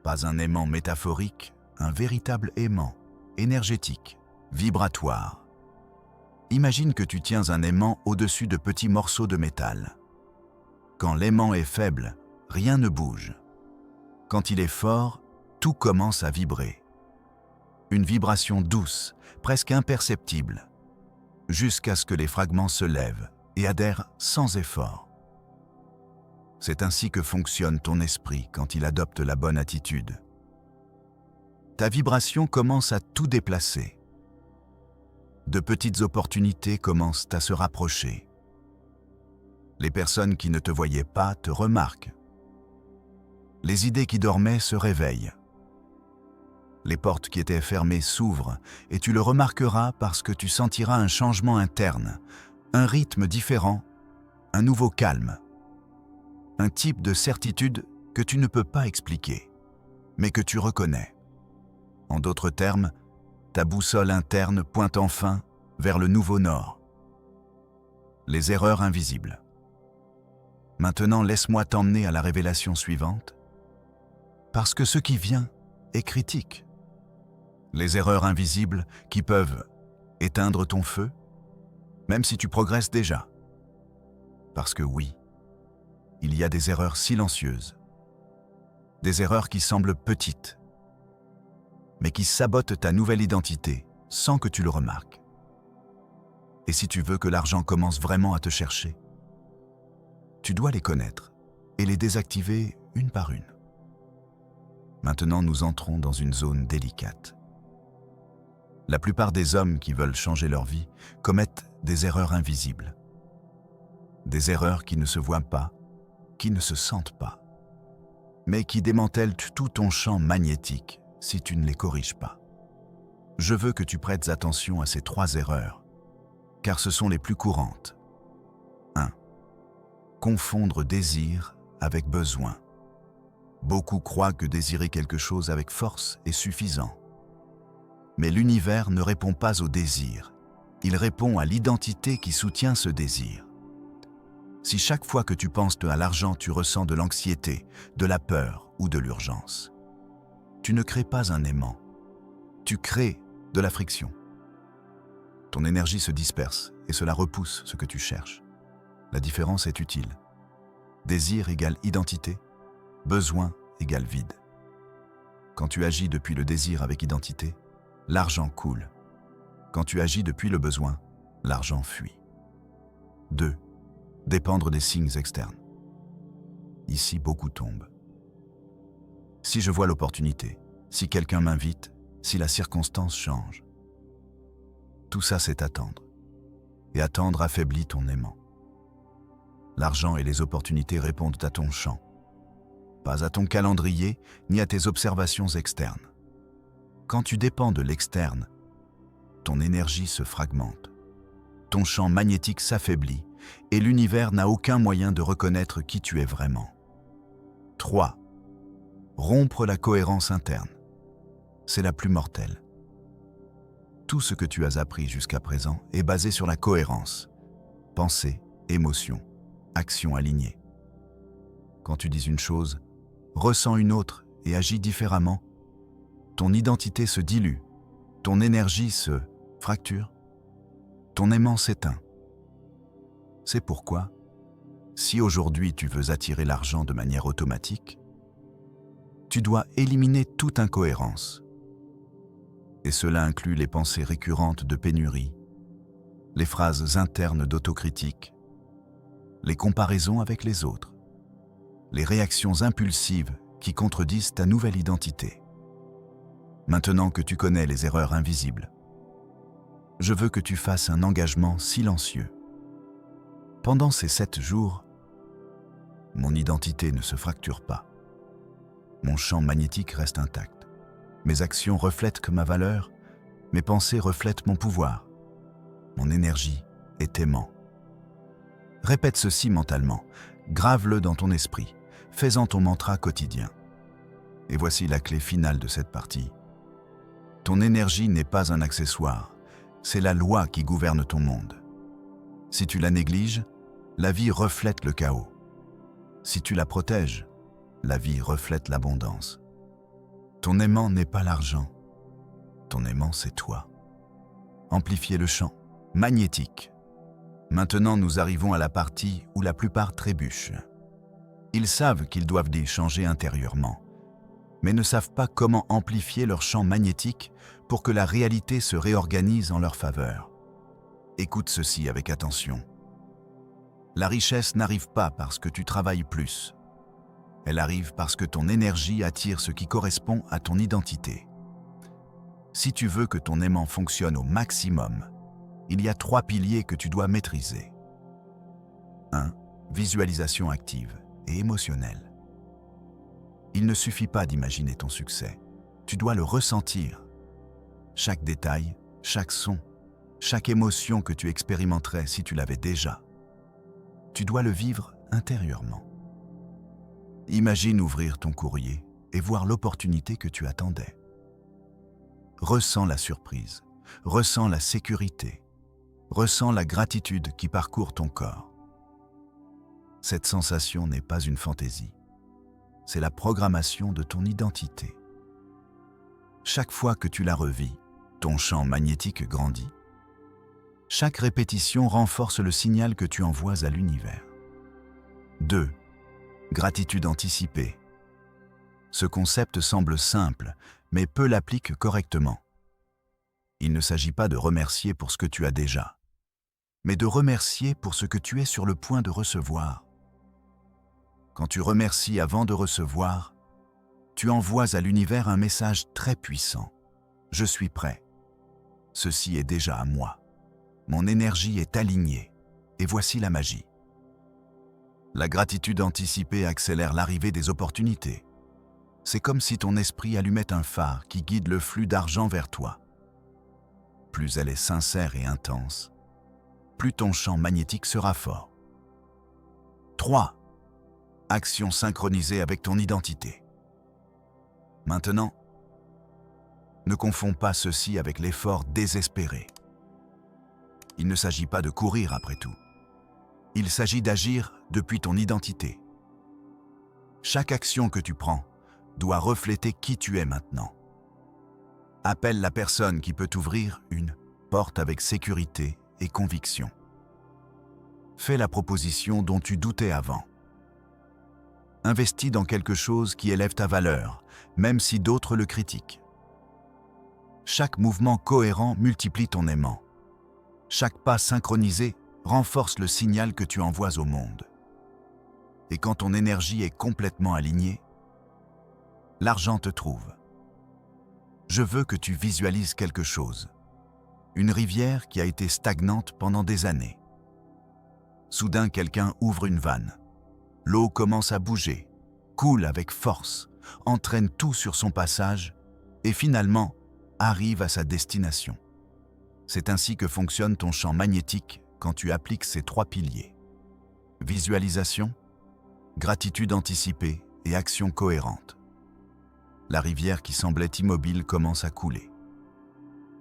Pas un aimant métaphorique, un véritable aimant, énergétique, vibratoire. Imagine que tu tiens un aimant au-dessus de petits morceaux de métal. Quand l'aimant est faible, rien ne bouge. Quand il est fort, tout commence à vibrer. Une vibration douce, presque imperceptible, jusqu'à ce que les fragments se lèvent et adhèrent sans effort. C'est ainsi que fonctionne ton esprit quand il adopte la bonne attitude. Ta vibration commence à tout déplacer. De petites opportunités commencent à se rapprocher. Les personnes qui ne te voyaient pas te remarquent. Les idées qui dormaient se réveillent. Les portes qui étaient fermées s'ouvrent et tu le remarqueras parce que tu sentiras un changement interne, un rythme différent, un nouveau calme. Un type de certitude que tu ne peux pas expliquer, mais que tu reconnais. En d'autres termes, ta boussole interne pointe enfin vers le nouveau nord. Les erreurs invisibles. Maintenant, laisse-moi t'emmener à la révélation suivante, parce que ce qui vient est critique. Les erreurs invisibles qui peuvent éteindre ton feu, même si tu progresses déjà. Parce que oui, il y a des erreurs silencieuses, des erreurs qui semblent petites, mais qui sabotent ta nouvelle identité sans que tu le remarques. Et si tu veux que l'argent commence vraiment à te chercher, tu dois les connaître et les désactiver une par une. Maintenant, nous entrons dans une zone délicate. La plupart des hommes qui veulent changer leur vie commettent des erreurs invisibles. Des erreurs qui ne se voient pas, qui ne se sentent pas, mais qui démantèlent tout ton champ magnétique si tu ne les corriges pas. Je veux que tu prêtes attention à ces 3 erreurs, car ce sont les plus courantes. confondre désir avec besoin. Beaucoup croient que désirer quelque chose avec force est suffisant. Mais l'univers ne répond pas au désir, il répond à l'identité qui soutient ce désir. Si chaque fois que tu penses à l'argent, tu ressens de l'anxiété, de la peur ou de l'urgence, tu ne crées pas un aimant, tu crées de la friction. Ton énergie se disperse et cela repousse ce que tu cherches. La différence est utile. Désir égale identité, besoin égale vide. Quand tu agis depuis le désir avec identité, l'argent coule. Quand tu agis depuis le besoin, l'argent fuit. 2. Dépendre des signes externes. Ici, beaucoup tombent. Si je vois l'opportunité, si quelqu'un m'invite, si la circonstance change, tout ça c'est attendre. Et attendre affaiblit ton aimant. L'argent et les opportunités répondent à ton champ, pas à ton calendrier ni à tes observations externes. Quand tu dépends de l'externe, ton énergie se fragmente, ton champ magnétique s'affaiblit et l'univers n'a aucun moyen de reconnaître qui tu es vraiment. 3. Rompre la cohérence interne. C'est la plus mortelle. Tout ce que tu as appris jusqu'à présent est basé sur la cohérence. Pensée, émotion, action alignée. Quand tu dis une chose, ressens une autre et agis différemment, ton identité se dilue, ton énergie se fracture, ton aimant s'éteint. C'est pourquoi, si aujourd'hui tu veux attirer l'argent de manière automatique, tu dois éliminer toute incohérence. Et cela inclut les pensées récurrentes de pénurie, les phrases internes d'autocritique, les comparaisons avec les autres, les réactions impulsives qui contredisent ta nouvelle identité. Maintenant que tu connais les erreurs invisibles, je veux que tu fasses un engagement silencieux. Pendant ces 7 jours, mon identité ne se fracture pas. Mon champ magnétique reste intact. Mes actions reflètent que ma valeur, mes pensées reflètent mon pouvoir. Mon énergie est aimant. Répète ceci mentalement, grave-le dans ton esprit, fais-en ton mantra quotidien. Et voici la clé finale de cette partie. Ton énergie n'est pas un accessoire, c'est la loi qui gouverne ton monde. Si tu la négliges, la vie reflète le chaos. Si tu la protèges, la vie reflète l'abondance. Ton aimant n'est pas l'argent, ton aimant c'est toi. Amplifier le champ, magnétique. Maintenant nous arrivons à la partie où la plupart trébuchent. Ils savent qu'ils doivent les changer intérieurement, mais ne savent pas comment amplifier leur champ magnétique pour que la réalité se réorganise en leur faveur. Écoute ceci avec attention. La richesse n'arrive pas parce que tu travailles plus. Elle arrive parce que ton énergie attire ce qui correspond à ton identité. Si tu veux que ton aimant fonctionne au maximum, il y a 3 piliers que tu dois maîtriser. 1. Visualisation active et émotionnelle. Il ne suffit pas d'imaginer ton succès, tu dois le ressentir. Chaque détail, chaque son, chaque émotion que tu expérimenterais si tu l'avais déjà. Tu dois le vivre intérieurement. Imagine ouvrir ton courrier et voir l'opportunité que tu attendais. Ressens la surprise, ressens la sécurité, ressens la gratitude qui parcourt ton corps. Cette sensation n'est pas une fantaisie, c'est la programmation de ton identité. Chaque fois que tu la revis, ton champ magnétique grandit. Chaque répétition renforce le signal que tu envoies à l'univers. 2. Gratitude anticipée. Ce concept semble simple, mais peu l'applique correctement. Il ne s'agit pas de remercier pour ce que tu as déjà, mais de remercier pour ce que tu es sur le point de recevoir. Quand tu remercies avant de recevoir, tu envoies à l'univers un message très puissant. Je suis prêt. Ceci est déjà à moi. Mon énergie est alignée, et voici la magie. La gratitude anticipée accélère l'arrivée des opportunités. C'est comme si ton esprit allumait un phare qui guide le flux d'argent vers toi. Plus elle est sincère et intense, plus ton champ magnétique sera fort. 3. Action synchronisée avec ton identité. Maintenant, ne confonds pas ceci avec l'effort désespéré. Il ne s'agit pas de courir après tout. Il s'agit d'agir depuis ton identité. Chaque action que tu prends doit refléter qui tu es maintenant. Appelle la personne qui peut t'ouvrir une porte avec sécurité et conviction. Fais la proposition dont tu doutais avant. Investis dans quelque chose qui élève ta valeur, même si d'autres le critiquent. Chaque mouvement cohérent multiplie ton aimant. Chaque pas synchronisé renforce le signal que tu envoies au monde. Et quand ton énergie est complètement alignée, l'argent te trouve. Je veux que tu visualises quelque chose. Une rivière qui a été stagnante pendant des années. Soudain, quelqu'un ouvre une vanne. L'eau commence à bouger, coule avec force, entraîne tout sur son passage et finalement arrive à sa destination. C'est ainsi que fonctionne ton champ magnétique quand tu appliques ces 3 piliers. Visualisation, gratitude anticipée et action cohérente. La rivière qui semblait immobile commence à couler.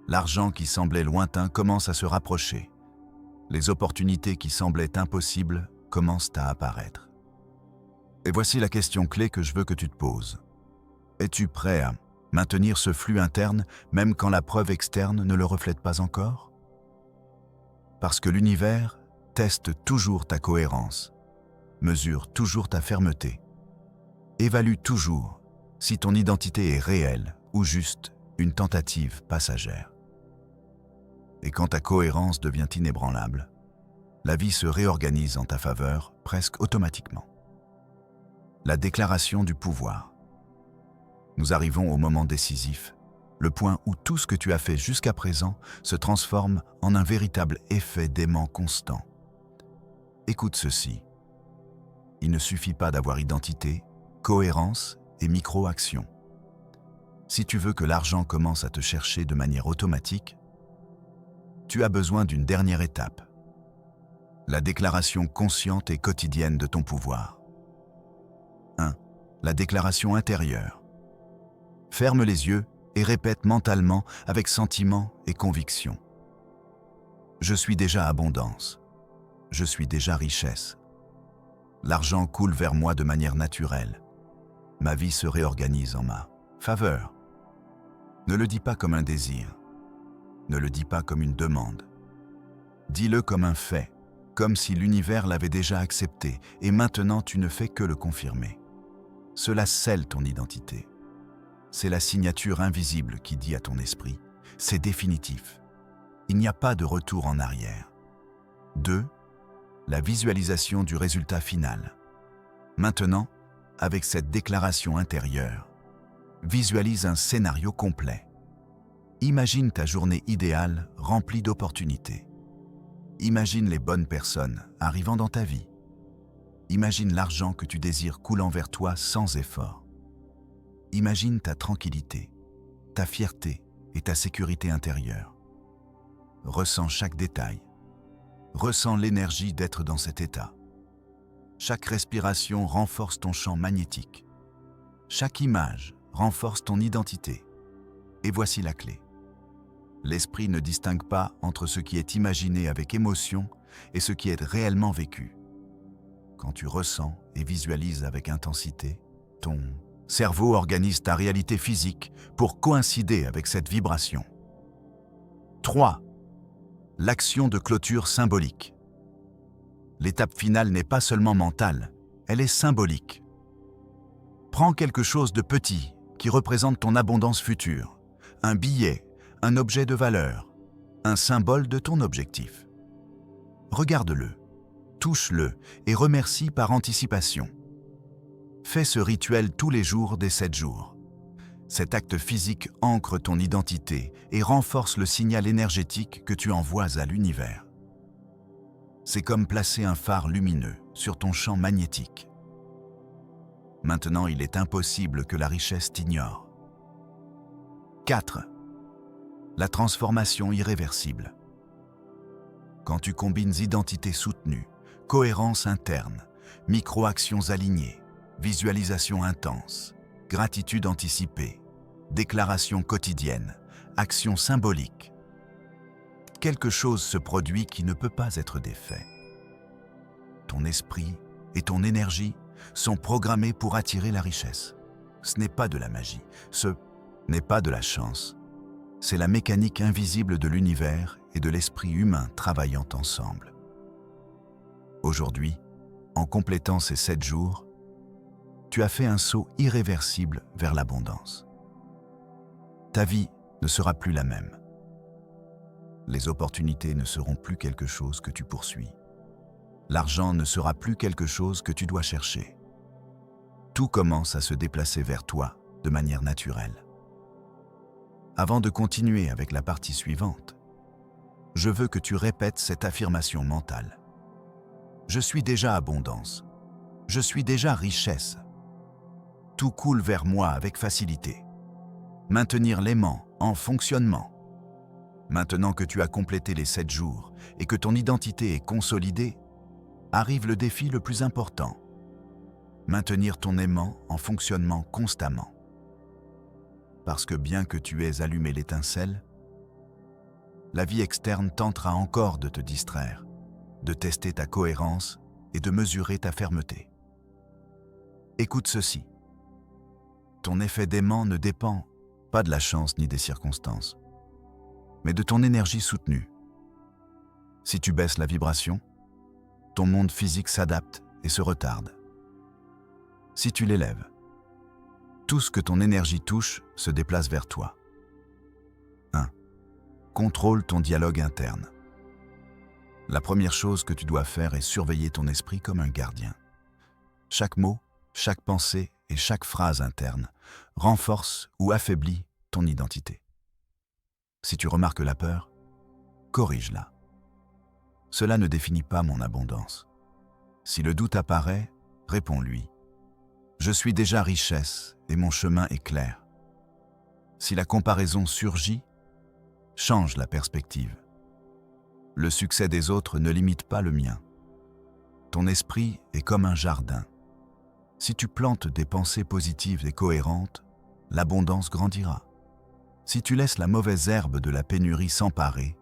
L'argent qui semblait lointain commence à se rapprocher. Les opportunités qui semblaient impossibles commencent à apparaître. Et voici la question clé que je veux que tu te poses. Es-tu prêt à maintenir ce flux interne même quand la preuve externe ne le reflète pas encore? Parce que l'univers teste toujours ta cohérence, mesure toujours ta fermeté, évalue toujours si ton identité est réelle ou juste une tentative passagère. Et quand ta cohérence devient inébranlable, la vie se réorganise en ta faveur presque automatiquement. La déclaration du pouvoir. Nous arrivons au moment décisif, le point où tout ce que tu as fait jusqu'à présent se transforme en un véritable effet d'aimant constant. Écoute ceci. Il ne suffit pas d'avoir identité, cohérence et micro-action. Si tu veux que l'argent commence à te chercher de manière automatique, tu as besoin d'une dernière étape. La déclaration consciente et quotidienne de ton pouvoir. 1. La déclaration intérieure. Ferme les yeux et répète mentalement avec sentiment et conviction. Je suis déjà abondance. Je suis déjà richesse. L'argent coule vers moi de manière naturelle. Ma vie se réorganise en ma faveur. Ne le dis pas comme un désir. Ne le dis pas comme une demande. Dis-le comme un fait, comme si l'univers l'avait déjà accepté et maintenant tu ne fais que le confirmer. Cela scelle ton identité. C'est la signature invisible qui dit à ton esprit « c'est définitif ». Il n'y a pas de retour en arrière. 2. La visualisation du résultat final. Maintenant, avec cette déclaration intérieure, visualise un scénario complet. Imagine ta journée idéale remplie d'opportunités. Imagine les bonnes personnes arrivant dans ta vie. Imagine l'argent que tu désires coulant vers toi sans effort. Imagine ta tranquillité, ta fierté et ta sécurité intérieure. Ressens chaque détail. Ressens l'énergie d'être dans cet état. Chaque respiration renforce ton champ magnétique. Chaque image renforce ton identité. Et voici la clé. L'esprit ne distingue pas entre ce qui est imaginé avec émotion et ce qui est réellement vécu. Quand tu ressens et visualises avec intensité, ton cerveau organise ta réalité physique pour coïncider avec cette vibration. 3. L'action de clôture symbolique. L'étape finale n'est pas seulement mentale, elle est symbolique. Prends quelque chose de petit qui représente ton abondance future, un billet, un objet de valeur, un symbole de ton objectif. Regarde-le, touche-le et remercie par anticipation. Fais ce rituel tous les jours des 7 jours. Cet acte physique ancre ton identité et renforce le signal énergétique que tu envoies à l'univers. C'est comme placer un phare lumineux sur ton champ magnétique. Maintenant, il est impossible que la richesse t'ignore. 4. La transformation irréversible. Quand tu combines identité soutenue, cohérence interne, micro-actions alignées, visualisation intense, gratitude anticipée, déclaration quotidienne, action symbolique. Quelque chose se produit qui ne peut pas être défait. Ton esprit et ton énergie sont programmés pour attirer la richesse. Ce n'est pas de la magie, ce n'est pas de la chance. C'est la mécanique invisible de l'univers et de l'esprit humain travaillant ensemble. Aujourd'hui, en complétant ces 7 jours, tu as fait un saut irréversible vers l'abondance. Ta vie ne sera plus la même. Les opportunités ne seront plus quelque chose que tu poursuis. L'argent ne sera plus quelque chose que tu dois chercher. Tout commence à se déplacer vers toi de manière naturelle. Avant de continuer avec la partie suivante, je veux que tu répètes cette affirmation mentale. Je suis déjà abondance. Je suis déjà richesse. Tout coule vers moi avec facilité. Maintenir l'aimant en fonctionnement. Maintenant que tu as complété les 7 jours et que ton identité est consolidée, arrive le défi le plus important. Maintenir ton aimant en fonctionnement constamment. Parce que bien que tu aies allumé l'étincelle, la vie externe tentera encore de te distraire, de tester ta cohérence et de mesurer ta fermeté. Écoute ceci. Ton effet d'aimant ne dépend pas de la chance ni des circonstances, mais de ton énergie soutenue. Si tu baisses la vibration, ton monde physique s'adapte et se retarde. Si tu l'élèves, tout ce que ton énergie touche se déplace vers toi. 1. Contrôle ton dialogue interne. La première chose que tu dois faire est surveiller ton esprit comme un gardien. Chaque mot, chaque pensée et chaque phrase interne renforce ou affaiblit ton identité. Si tu remarques la peur, corrige-la. Cela ne définit pas mon abondance. Si le doute apparaît, réponds-lui. Je suis déjà richesse et mon chemin est clair. Si la comparaison surgit, change la perspective. Le succès des autres ne limite pas le mien. Ton esprit est comme un jardin. Si tu plantes des pensées positives et cohérentes, l'abondance grandira. Si tu laisses la mauvaise herbe de la pénurie s'emparer,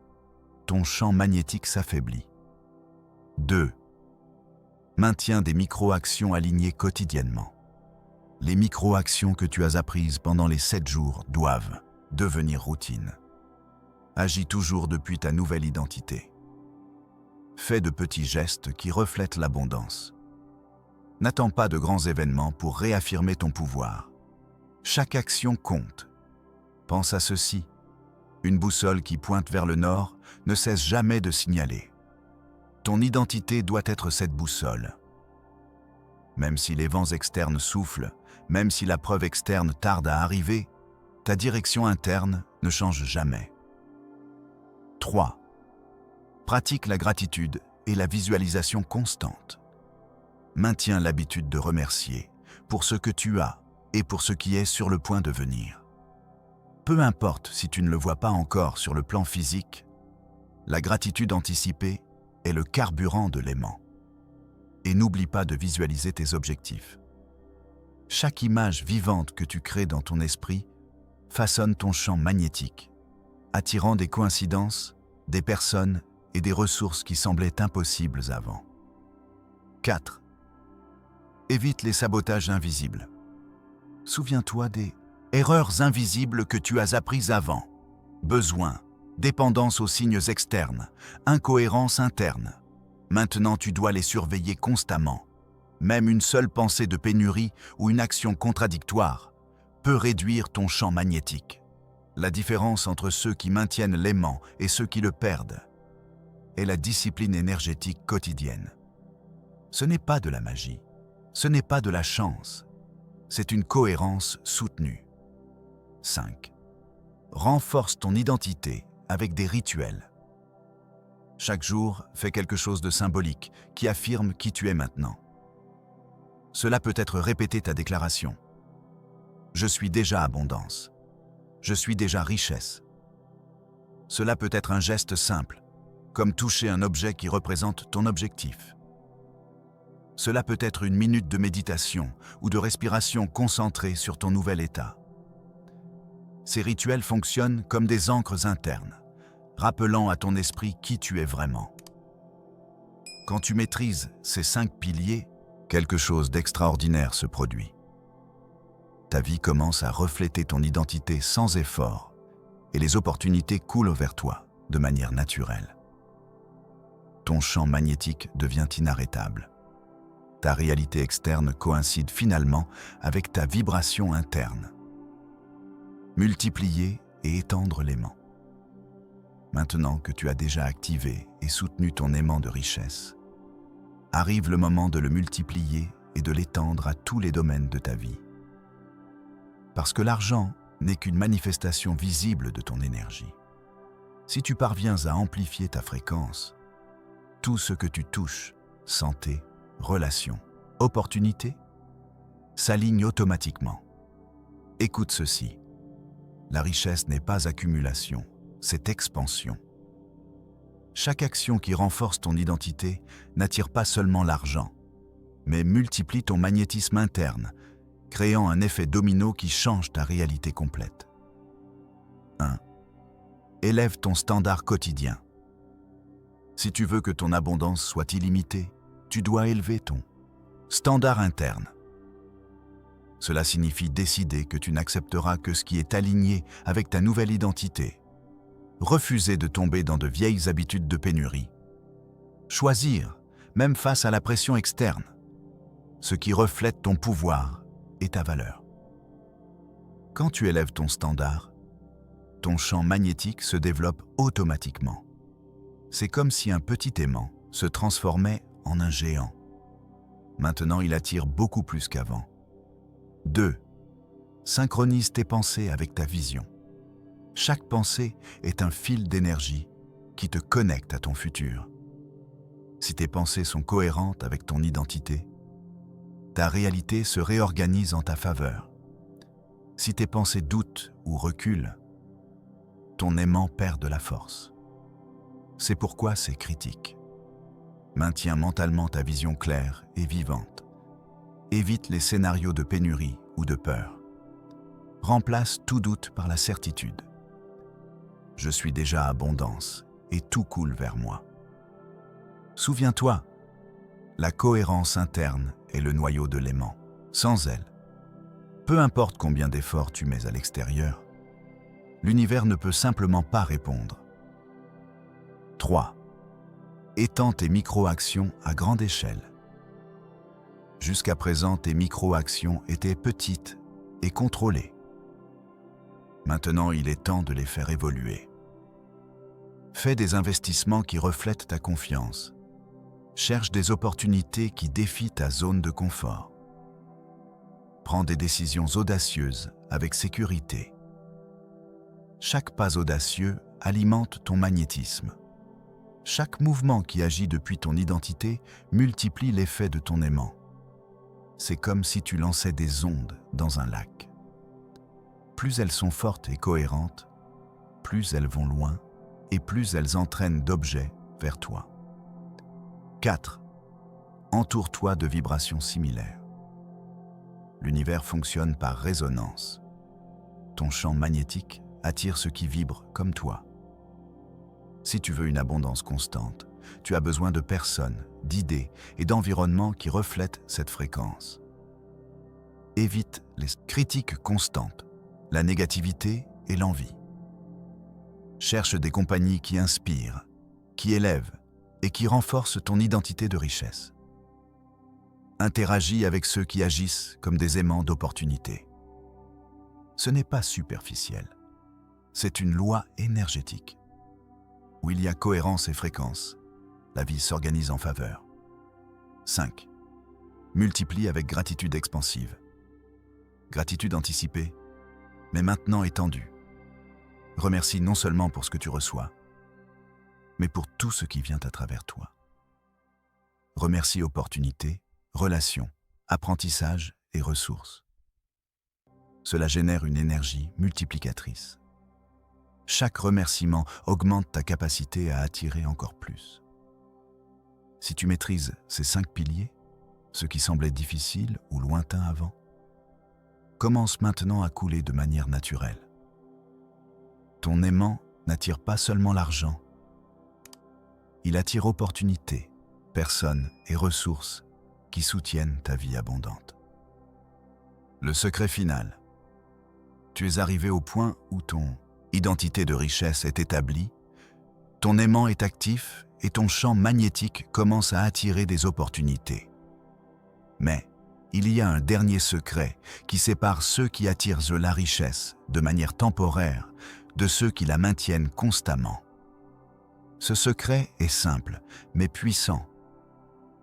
ton champ magnétique s'affaiblit. 2. Maintiens des micro-actions alignées quotidiennement. Les micro-actions que tu as apprises pendant les 7 jours doivent devenir routine. Agis toujours depuis ta nouvelle identité. Fais de petits gestes qui reflètent l'abondance. N'attends pas de grands événements pour réaffirmer ton pouvoir. Chaque action compte. Pense à ceci. Une boussole qui pointe vers le nord ne cesse jamais de signaler. Ton identité doit être cette boussole. Même si les vents externes soufflent, même si la preuve externe tarde à arriver, ta direction interne ne change jamais. 3. Pratique la gratitude et la visualisation constante. Maintiens l'habitude de remercier pour ce que tu as et pour ce qui est sur le point de venir. Peu importe si tu ne le vois pas encore sur le plan physique, la gratitude anticipée est le carburant de l'aimant. Et n'oublie pas de visualiser tes objectifs. Chaque image vivante que tu crées dans ton esprit façonne ton champ magnétique, attirant des coïncidences, des personnes et des ressources qui semblaient impossibles avant. 4. Évite les sabotages invisibles. Souviens-toi des erreurs invisibles que tu as apprises avant. Besoin, dépendance aux signes externes, incohérence interne. Maintenant, tu dois les surveiller constamment. Même une seule pensée de pénurie ou une action contradictoire peut réduire ton champ magnétique. La différence entre ceux qui maintiennent l'aimant et ceux qui le perdent est la discipline énergétique quotidienne. Ce n'est pas de la magie, ce n'est pas de la chance, c'est une cohérence soutenue. 5. Renforce ton identité avec des rituels. Chaque jour, fais quelque chose de symbolique qui affirme qui tu es maintenant. Cela peut être répéter ta déclaration. Je suis déjà abondance. Je suis déjà richesse. Cela peut être un geste simple, comme toucher un objet qui représente ton objectif. Cela peut être une minute de méditation ou de respiration concentrée sur ton nouvel état. Ces rituels fonctionnent comme des ancres internes, rappelant à ton esprit qui tu es vraiment. Quand tu maîtrises ces 5 piliers, quelque chose d'extraordinaire se produit. Ta vie commence à refléter ton identité sans effort et les opportunités coulent vers toi de manière naturelle. Ton champ magnétique devient inarrêtable. Ta réalité externe coïncide finalement avec ta vibration interne. Multiplier et étendre l'aimant. Maintenant que tu as déjà activé et soutenu ton aimant de richesse, arrive le moment de le multiplier et de l'étendre à tous les domaines de ta vie. Parce que l'argent n'est qu'une manifestation visible de ton énergie. Si tu parviens à amplifier ta fréquence, tout ce que tu touches, santé, relations, opportunités, s'aligne automatiquement. Écoute ceci. La richesse n'est pas accumulation, c'est expansion. Chaque action qui renforce ton identité n'attire pas seulement l'argent, mais multiplie ton magnétisme interne, créant un effet domino qui change ta réalité complète. 1. Élève ton standard quotidien. Si tu veux que ton abondance soit illimitée, tu dois élever ton standard interne. Cela signifie décider que tu n'accepteras que ce qui est aligné avec ta nouvelle identité. Refuser de tomber dans de vieilles habitudes de pénurie. Choisir, même face à la pression externe, ce qui reflète ton pouvoir et ta valeur. Quand tu élèves ton standard, ton champ magnétique se développe automatiquement. C'est comme si un petit aimant se transformait en un géant. Maintenant, il attire beaucoup plus qu'avant. 2. Synchronise tes pensées avec ta vision. Chaque pensée est un fil d'énergie qui te connecte à ton futur. Si tes pensées sont cohérentes avec ton identité, ta réalité se réorganise en ta faveur. Si tes pensées doutent ou reculent, ton aimant perd de la force. C'est pourquoi c'est critique. Maintiens mentalement ta vision claire et vivante. Évite les scénarios de pénurie ou de peur. Remplace tout doute par la certitude. Je suis déjà abondance et tout coule vers moi. Souviens-toi, la cohérence interne est le noyau de l'aimant. Sans elle, peu importe combien d'efforts tu mets à l'extérieur, l'univers ne peut simplement pas répondre. 3. Étends tes micro-actions à grande échelle. Jusqu'à présent, tes micro-actions étaient petites et contrôlées. Maintenant, il est temps de les faire évoluer. Fais des investissements qui reflètent ta confiance. Cherche des opportunités qui défient ta zone de confort. Prends des décisions audacieuses avec sécurité. Chaque pas audacieux alimente ton magnétisme. Chaque mouvement qui agit depuis ton identité multiplie l'effet de ton aimant. C'est comme si tu lançais des ondes dans un lac. Plus elles sont fortes et cohérentes, plus elles vont loin et plus elles entraînent d'objets vers toi. 4. Entoure-toi de vibrations similaires. L'univers fonctionne par résonance. Ton champ magnétique attire ce qui vibre comme toi. Si tu veux une abondance constante, tu as besoin de personnes, d'idées et d'environnements qui reflètent cette fréquence. Évite les critiques constantes, la négativité et l'envie. Cherche des compagnies qui inspirent, qui élèvent et qui renforcent ton identité de richesse. Interagis avec ceux qui agissent comme des aimants d'opportunités. Ce n'est pas superficiel, c'est une loi énergétique. Où il y a cohérence et fréquence, la vie s'organise en faveur. 5. Multiplie avec gratitude expansive. Gratitude anticipée, mais maintenant étendue. Remercie non seulement pour ce que tu reçois, mais pour tout ce qui vient à travers toi. Remercie opportunités, relations, apprentissages et ressources. Cela génère une énergie multiplicatrice. Chaque remerciement augmente ta capacité à attirer encore plus. Si tu maîtrises ces 5 piliers, Ce qui semblait difficile ou lointain avant commence maintenant à couler de manière naturelle. Ton aimant n'attire pas seulement l'argent, il attire opportunités, personnes et ressources qui soutiennent ta vie abondante. Le secret final. Tu es arrivé au point où ton identité de richesse est établie, ton aimant est actif et ton champ magnétique commence à attirer des opportunités. Mais il y a un dernier secret qui sépare ceux qui attirent la richesse de manière temporaire de ceux qui la maintiennent constamment. Ce secret est simple, mais puissant.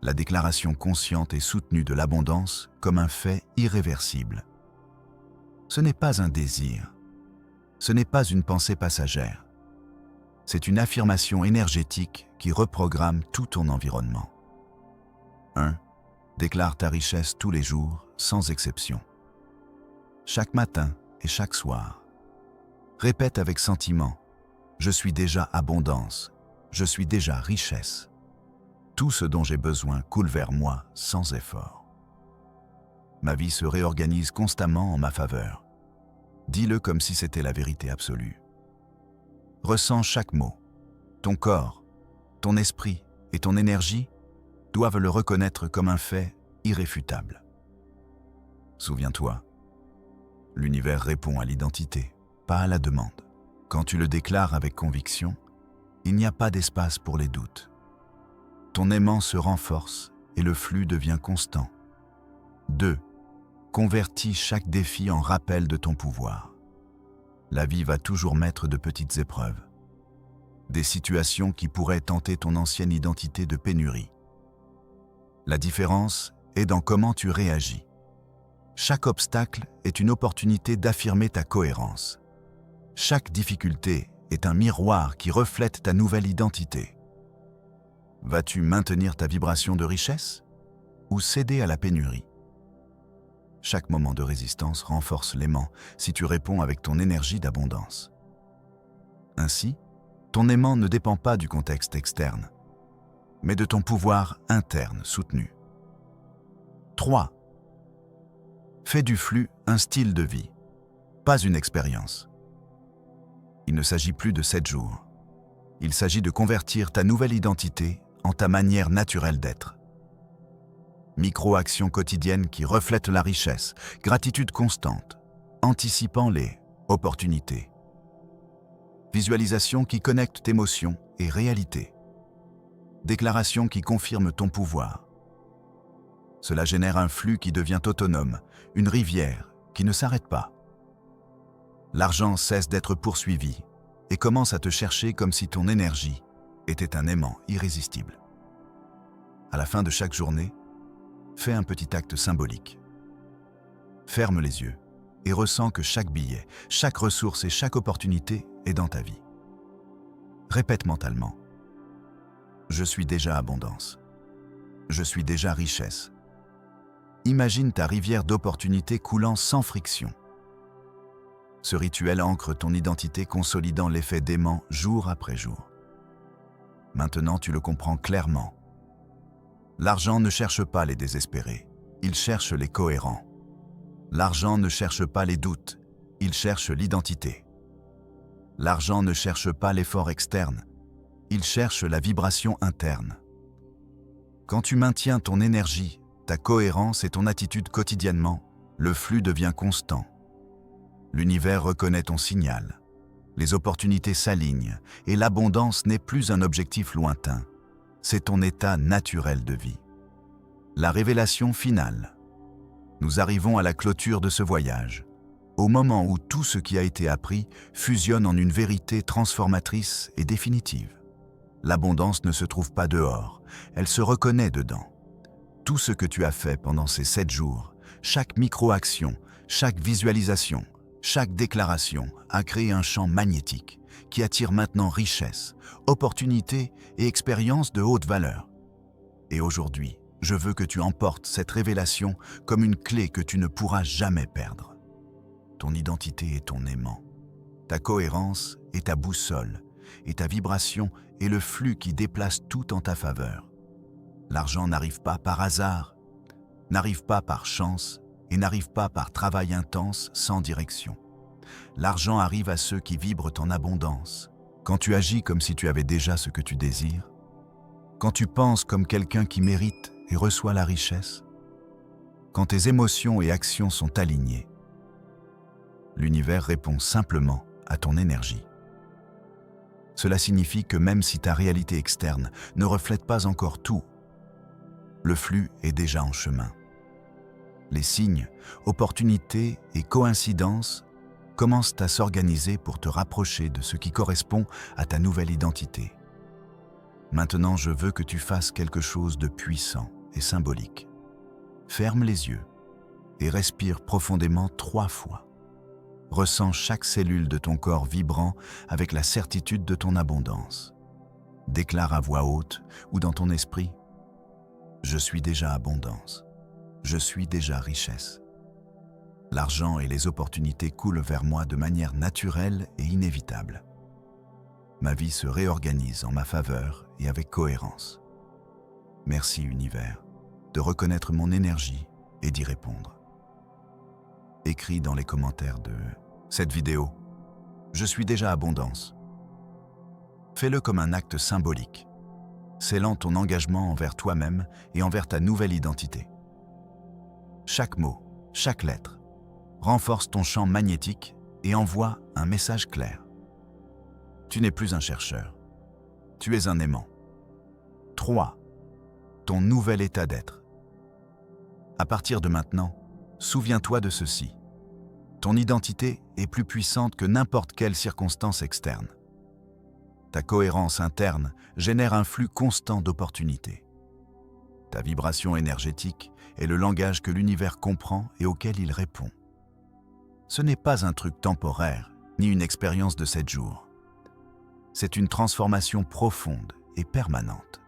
La déclaration consciente et soutenue de l'abondance comme un fait irréversible. Ce n'est pas un désir, ce n'est pas une pensée passagère. C'est une affirmation énergétique qui reprogramme tout ton environnement. 1. Déclare ta richesse tous les jours, sans exception. Chaque matin et chaque soir. Répète avec sentiment, « Je suis déjà abondance, je suis déjà richesse. Tout ce dont j'ai besoin coule vers moi sans effort. Ma vie se réorganise constamment en ma faveur. » Dis-le comme si c'était la vérité absolue. Ressens chaque mot. Ton corps, ton esprit et ton énergie doivent le reconnaître comme un fait irréfutable. Souviens-toi, l'univers répond à l'identité, pas à la demande. Quand tu le déclares avec conviction, il n'y a pas d'espace pour les doutes. Ton aimant se renforce et le flux devient constant. 2. Convertis chaque défi en rappel de ton pouvoir. La vie va toujours mettre de petites épreuves. Des situations qui pourraient tenter ton ancienne identité de pénurie. La différence est dans comment tu réagis. Chaque obstacle est une opportunité d'affirmer ta cohérence. Chaque difficulté est un miroir qui reflète ta nouvelle identité. Vas-tu maintenir ta vibration de richesse ou céder à la pénurie? Chaque moment de résistance renforce l'aimant si tu réponds avec ton énergie d'abondance. Ainsi, ton aimant ne dépend pas du contexte externe, mais de ton pouvoir interne soutenu. 3. Fais du flux un style de vie, pas une expérience. Il ne s'agit plus de 7 jours. Il s'agit de convertir ta nouvelle identité en ta manière naturelle d'être. Micro-actions quotidiennes qui reflètent la richesse, gratitude constante, anticipant les opportunités. Visualisation qui connecte émotion et réalité. Déclaration qui confirme ton pouvoir. Cela génère un flux qui devient autonome, une rivière qui ne s'arrête pas. L'argent cesse d'être poursuivi et commence à te chercher comme si ton énergie était un aimant irrésistible. À la fin de chaque journée, fais un petit acte symbolique. Ferme les yeux et ressens que chaque billet, chaque ressource et chaque opportunité est dans ta vie. Répète mentalement. Je suis déjà abondance. Je suis déjà richesse. Imagine ta rivière d'opportunités coulant sans friction. Ce rituel ancre ton identité consolidant l'effet d'aimant jour après jour. Maintenant, tu le comprends clairement. L'argent ne cherche pas les désespérés, il cherche les cohérents. L'argent ne cherche pas les doutes, il cherche l'identité. L'argent ne cherche pas l'effort externe, il cherche la vibration interne. Quand tu maintiens ton énergie, ta cohérence et ton attitude quotidiennement, le flux devient constant. L'univers reconnaît ton signal. Les opportunités s'alignent et l'abondance n'est plus un objectif lointain. C'est ton état naturel de vie. La révélation finale. Nous arrivons à la clôture de ce voyage, au moment où tout ce qui a été appris fusionne en une vérité transformatrice et définitive. L'abondance ne se trouve pas dehors, elle se reconnaît dedans. Tout ce que tu as fait pendant ces 7 jours, chaque micro-action, chaque visualisation, chaque déclaration a créé un champ magnétique qui attire maintenant richesse, opportunités et expériences de haute valeur. Et aujourd'hui, je veux que tu emportes cette révélation comme une clé que tu ne pourras jamais perdre. Ton identité est ton aimant, ta cohérence est ta boussole, et ta vibration est le flux qui déplace tout en ta faveur. L'argent n'arrive pas par hasard, n'arrive pas par chance et n'arrive pas par travail intense sans direction. L'argent arrive à ceux qui vibrent en abondance. Quand tu agis comme si tu avais déjà ce que tu désires, quand tu penses comme quelqu'un qui mérite et reçoit la richesse, quand tes émotions et actions sont alignées, l'univers répond simplement à ton énergie. Cela signifie que même si ta réalité externe ne reflète pas encore tout, le flux est déjà en chemin. Les signes, opportunités et coïncidences commencent à s'organiser pour te rapprocher de ce qui correspond à ta nouvelle identité. Maintenant, je veux que tu fasses quelque chose de puissant et symbolique. Ferme les yeux et respire profondément 3 fois. Ressens chaque cellule de ton corps vibrant avec la certitude de ton abondance. Déclare à voix haute ou dans ton esprit « Je suis déjà abondance. Je suis déjà richesse. L'argent et les opportunités coulent vers moi de manière naturelle et inévitable. Ma vie se réorganise en ma faveur et avec cohérence. Merci univers de reconnaître mon énergie et d'y répondre. » Écris dans les commentaires de cette vidéo « Je suis déjà abondance ». Fais-le comme un acte symbolique, scellant ton engagement envers toi-même et envers ta nouvelle identité. Chaque mot, chaque lettre, renforce ton champ magnétique et envoie un message clair. Tu n'es plus un chercheur, tu es un aimant. 3. Ton nouvel état d'être. À partir de maintenant, souviens-toi de ceci. Ton identité est plus puissante que n'importe quelle circonstance externe. Ta cohérence interne génère un flux constant d'opportunités. Ta vibration énergétique est le langage que l'univers comprend et auquel il répond. Ce n'est pas un truc temporaire, ni une expérience de 7 jours. C'est une transformation profonde et permanente.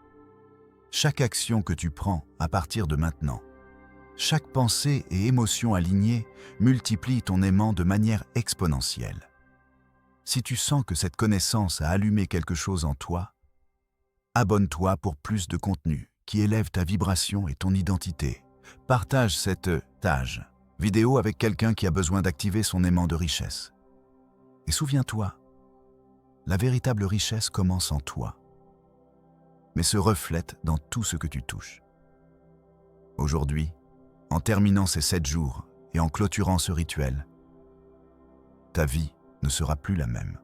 Chaque action que tu prends à partir de maintenant, chaque pensée et émotion alignée multiplie ton aimant de manière exponentielle. Si tu sens que cette connaissance a allumé quelque chose en toi, abonne-toi pour plus de contenu qui élève ta vibration et ton identité. Partage cette vidéo avec quelqu'un qui a besoin d'activer son aimant de richesse. Et souviens-toi, la véritable richesse commence en toi, mais se reflète dans tout ce que tu touches. Aujourd'hui, en terminant ces 7 jours et en clôturant ce rituel, ta vie ne sera plus la même.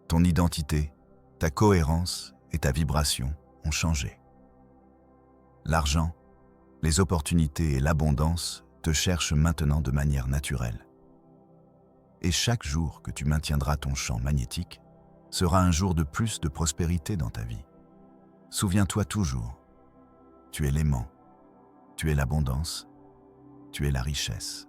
Ton identité, ta cohérence et ta vibration ont changé. L'argent, les opportunités et l'abondance te cherchent maintenant de manière naturelle. Et chaque jour que tu maintiendras ton champ magnétique sera un jour de plus de prospérité dans ta vie. Souviens-toi toujours, tu es l'aimant, tu es l'abondance, tu es la richesse.